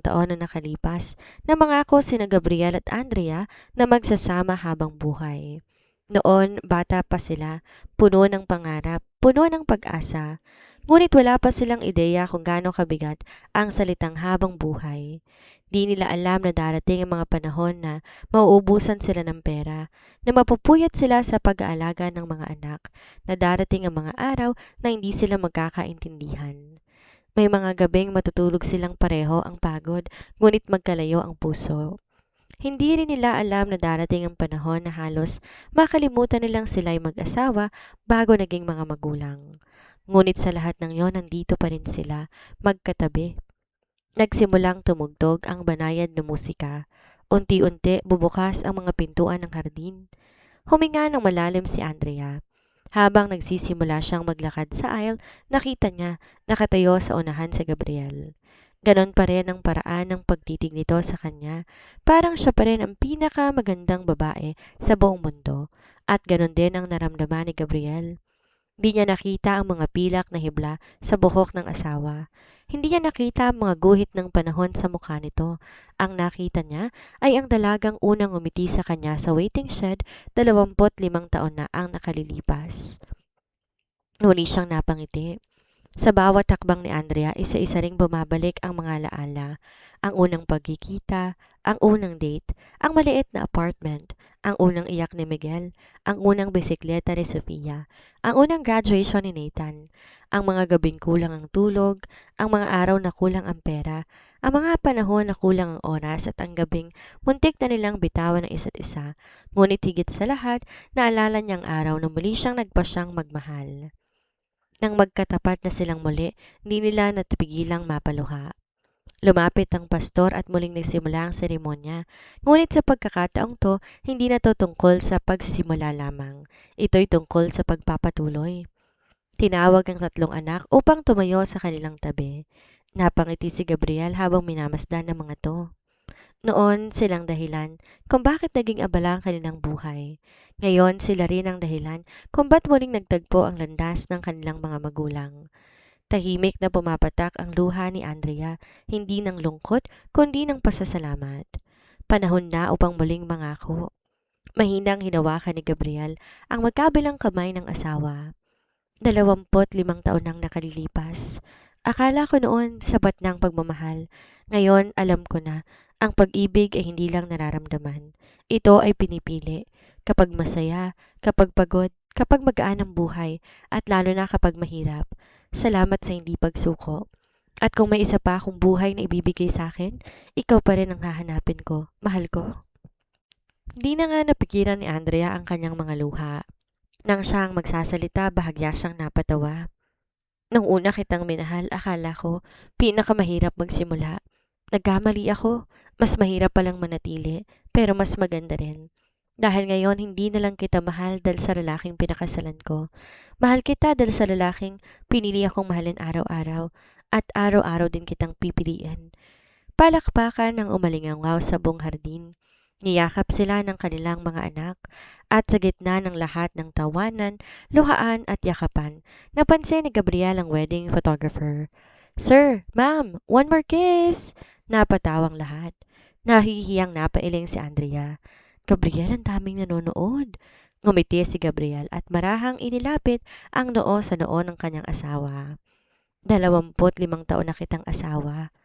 taon na nakalipas, namangako sina Gabriel at Andrea na magsasama habang buhay. Noon, bata pa sila, puno ng pangarap, puno ng pag-asa. Ngunit wala pa silang ideya kung gaano kabigat ang salitang habang buhay. Di nila alam na darating ang mga panahon na mauubusan sila ng pera, na mapupuyat sila sa pag-aalaga ng mga anak, na darating ang mga araw na hindi sila magkakaintindihan. May mga gabing matutulog silang pareho ang pagod, ngunit magkalayo ang puso. Hindi rin nila alam na darating ang panahon na halos makalimutan nilang sila'y mag-asawa bago naging mga magulang. Ngunit sa lahat ng yon, nandito pa rin sila, magkatabi. Nagsimulang tumugtog ang banayad na musika. Unti-unti bubukas ang mga pintuan ng hardin. Huminga ng malalim si Andrea. Habang nagsisimula siyang maglakad sa aisle, nakita niya nakatayo sa unahan si Gabriel. Ganon pa rin ang paraan ng pagtitig nito sa kanya. Parang siya pa rin ang pinakamagandang babae sa buong mundo. At ganon din ang naramdaman ni Gabriel. Di niya nakita ang mga pilak na hibla sa buhok ng asawa. Hindi niya nakita ang mga guhit ng panahon sa mukha nito. Ang nakita niya ay ang dalagang unang umiti sa kanya sa waiting shed 25 taon na ang nakalilipas. Muli siyang napangiti. Sa bawat hakbang ni Andrea, isa-isa ring bumabalik ang mga alaala. Ang unang pagkikita, ang unang date, ang maliit na apartment, ang unang iyak ni Miguel, ang unang bisikleta ni Sofia, ang unang graduation ni Nathan, ang mga gabing kulang ang tulog, ang mga araw na kulang ang pera, ang mga panahon na kulang ang oras at ang gabing muntik na nilang bitawan ng isa't isa. Ngunit higit sa lahat, naalala niyang araw na muli siyang nagpasyang magmahal. Nang magkatapat na silang muli, hindi nila natipigilang mapaluha. Lumapit ang pastor at muling nagsimula ang seremonya. Ngunit sa pagkakataong to, hindi na to tungkol sa pagsisimula lamang. Ito'y tungkol sa pagpapatuloy. Tinawag ang tatlong anak upang tumayo sa kanilang tabi. Napangiti si Gabriel habang minamasdan ng mga to. Noon silang dahilan kung bakit naging abala ang kanilang buhay. Ngayon sila rin ang dahilan kung ba't muling nagtagpo ang landas ng kanilang mga magulang. Tahimik na pumapatak ang luha ni Andrea, hindi ng lungkot kundi ng pasasalamat. Panahon na upang muling mangako. Mahinang hinawakan ni Gabriel ang magkabilang kamay ng asawa. 25 taon nang nakalilipas. Akala ko noon sapat na ang pagmamahal. Ngayon alam ko na ang pag-ibig ay hindi lang nararamdaman. Ito ay pinipili. Kapag masaya, kapag pagod, kapag magaan ang buhay, at lalo na kapag mahirap. Salamat sa hindi pagsuko. At kung may isa pa akong buhay na ibibigay sa akin, ikaw pa rin ang hahanapin ko. Mahal ko. Di na nga napigilan ni Andrea ang kanyang mga luha. Nang siyang magsasalita, bahagya siyang napatawa. Nung una kitang minahal, akala ko pinakamahirap magsimula. Nagkamali ako. Mas mahirap palang manatili, pero mas maganda rin. Dahil ngayon, hindi na lang kita mahal dahil sa lalaking pinakasalan ko. Mahal kita dahil sa lalaking pinili akong mahalin araw-araw at araw-araw din kitang pipiliin. Palakpakan ng umalingaw sa buong hardin. Niyakap sila ng kanilang mga anak at sa gitna ng lahat ng tawanan, luhaan at yakapan, napansin ni Gabriel ang wedding photographer. Sir, ma'am, one more kiss! Napatawang lahat. Nahihiyang napailing si Andrea. Gabriel, ang daming nanonood. Ngumiti si Gabriel at marahang inilapit ang noo sa noo ng kanyang asawa. 25 taon na kitang asawa.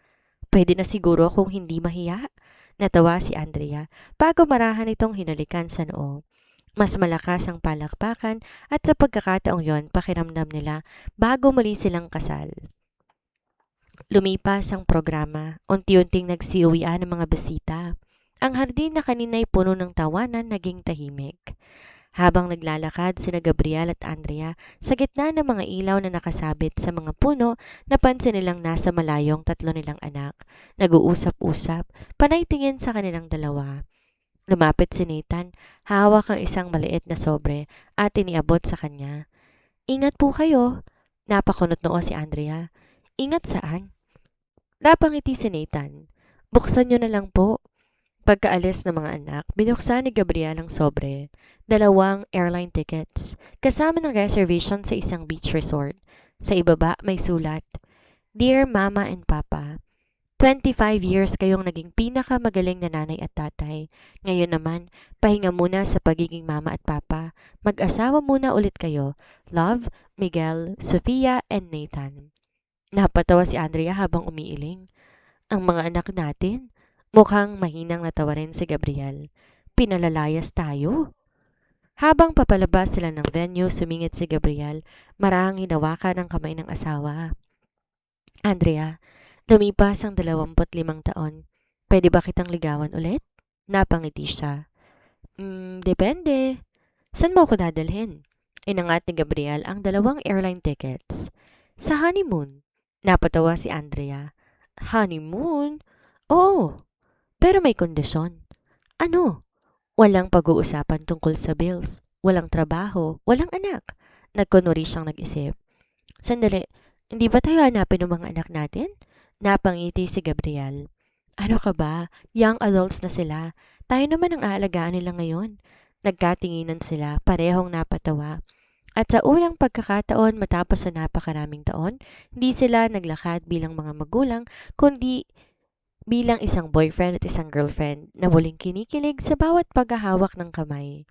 Pwede na siguro kung hindi mahiya. Natawa si Andrea bago marahan itong hinalikan sa noo. Mas malakas ang palakpakan at sa pagkakataong yon pakiramdam nila bago muli silang kasal. Lumipas ang programa, unti-unting nagsiuwian ng mga bisita. Ang hardin na kanina'y puno ng tawanan naging tahimik. Habang naglalakad sina Gabriel at Andrea sa gitna ng mga ilaw na nakasabit sa mga puno, napansin nilang nasa malayong 3 nilang anak. Nag-uusap-usap, panay tingin sa kanilang dalawa. Lumapit si Nathan, hawak ang isang maliit na sobre at iniabot sa kanya. Ingat po kayo. Napakunot noo si Andrea. Ingat saan? Napangiti si Nathan. Buksan nyo na lang po. Pagkaalis ng mga anak, binuksan ni Gabriel ang sobre. 2 airline tickets, kasama ng reservation sa isang beach resort. Sa ibaba may sulat, Dear Mama and Papa, 25 years kayong naging pinakamagaling na nanay at tatay. Ngayon naman, pahinga muna sa pagiging mama at papa. Mag-asawa muna ulit kayo. Love, Miguel, Sofia, and Nathan. Napatawa si Andrea habang umiiling. Ang mga anak natin, mukhang mahinang natawa rin si Gabriel. Pinalalayas tayo. Habang papalabas sila ng venue, sumingit si Gabriel, marahang hinawakan ang kamay ng asawa. Andrea, lumipas ang 25 taon. Pwede ba kitang ligawan ulit? Napangiti siya. Depende. San mo ako dadalhin? Inangat ni Gabriel ang 2 airline tickets. Sa honeymoon. Napatawa si Andrea. Honeymoon? Oo, pero may kondisyon. Ano? Walang pag-uusapan tungkol sa bills, walang trabaho, walang anak. Nagkunwari siyang nag-isip. Sandali, hindi ba tayo hanapin ng mga anak natin? Napangiti si Gabriel. Ano ka ba? Young adults na sila. Tayo naman ang aalagaan nila ngayon. Nagkatinginan sila, parehong napatawa. At sa unang pagkakataon matapos sa napakaraming taon, hindi sila naglakad bilang mga magulang, kundi bilang isang boyfriend at isang girlfriend na muling kinikilig sa bawat paghahawak ng kamay.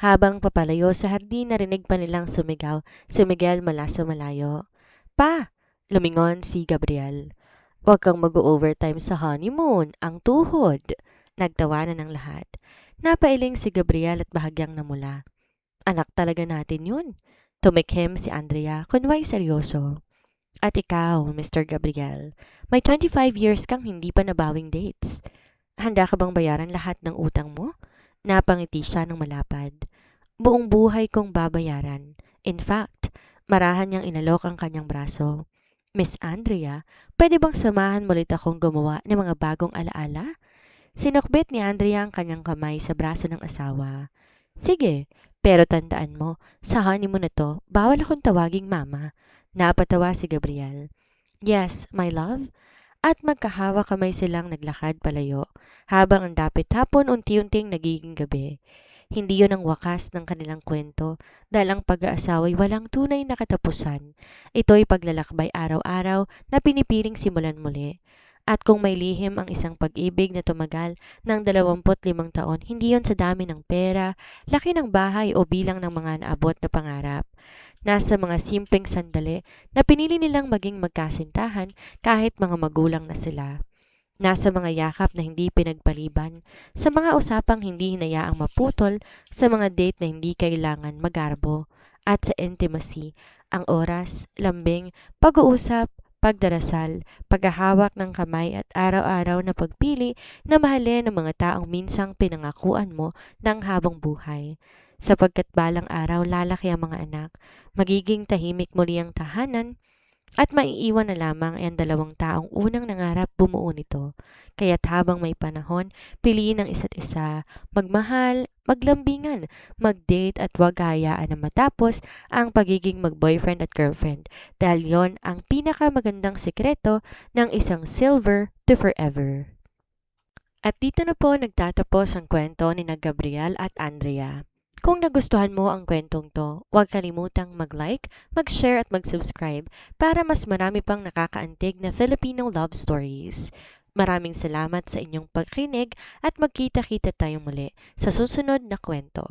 Habang papalayo sa hardin, narinig pa nilang sumigaw si Miguel mula sa malayo. Pa! Lumingon si Gabriel. Huwag kang mag-overtime sa honeymoon, ang tuhod. Nagtawanan ng lahat. Napailing si Gabriel at bahagyang namula. Anak talaga natin yun. Tumikhim si Andrea, kunway seryoso. At ikaw, Mr. Gabriel, may 25 years kang hindi pa nabawing dates. Handa ka bang bayaran lahat ng utang mo? Napangiti siya ng malapad. Buong buhay kong babayaran. In fact, marahan niyang inalok ang kanyang braso. Miss Andrea, pwede bang samahan mo ulit akong gumawa ng mga bagong alaala? Sinukbit ni Andrea ang kanyang kamay sa braso ng asawa. Sige, pero tandaan mo, sa honeymoon na to, bawal akong tawaging mama. Napatawa si Gabriel. Yes, my love. At magkahawa kamay silang naglakad palayo, habang ang dapit hapon unti-unting nagiging gabi. Hindi yon ang wakas ng kanilang kwento, dahil ang pag-aasawa'y walang tunay na katapusan. Ito'y paglalakbay araw-araw na pinipiling simulan muli. At kung may lihim ang isang pag-ibig na tumagal ng 25 taon, hindi yon sa dami ng pera, laki ng bahay o bilang ng mga naabot na pangarap. Nasa mga simpleng sandali na pinili nilang maging magkasintahan kahit mga magulang na sila. Nasa mga yakap na hindi pinagpaliban, sa mga usapang hindi hinayaang maputol, sa mga date na hindi kailangan magarbo, at sa intimacy, ang oras, lambing, pag-uusap, pagdarasal, paghahawak ng kamay at araw-araw na pagpili na mahalin ang mga taong minsang pinangakuan mo ng habang buhay. Sapagkat balang araw lalaki ang mga anak, magiging tahimik muli ang tahanan, At maiiwan na lamang ang dalawang taong unang nangarap bumuo nito. Kaya't habang may panahon, piliin ang isa't isa, magmahal, maglambingan, mag-date at huwag hayaan na matapos ang pagiging mag-boyfriend at girlfriend dahil yon ang pinakamagandang sikreto ng isang silver to forever. At dito na po nagtatapos ang kwento ni na Gabriel at Andrea. Kung nagustuhan mo ang kwentong to, huwag kalimutang mag-like, mag-share at mag-subscribe para mas marami pang nakakaantig na Filipino love stories. Maraming salamat sa inyong pagkinig at magkita-kita tayong muli sa susunod na kwento.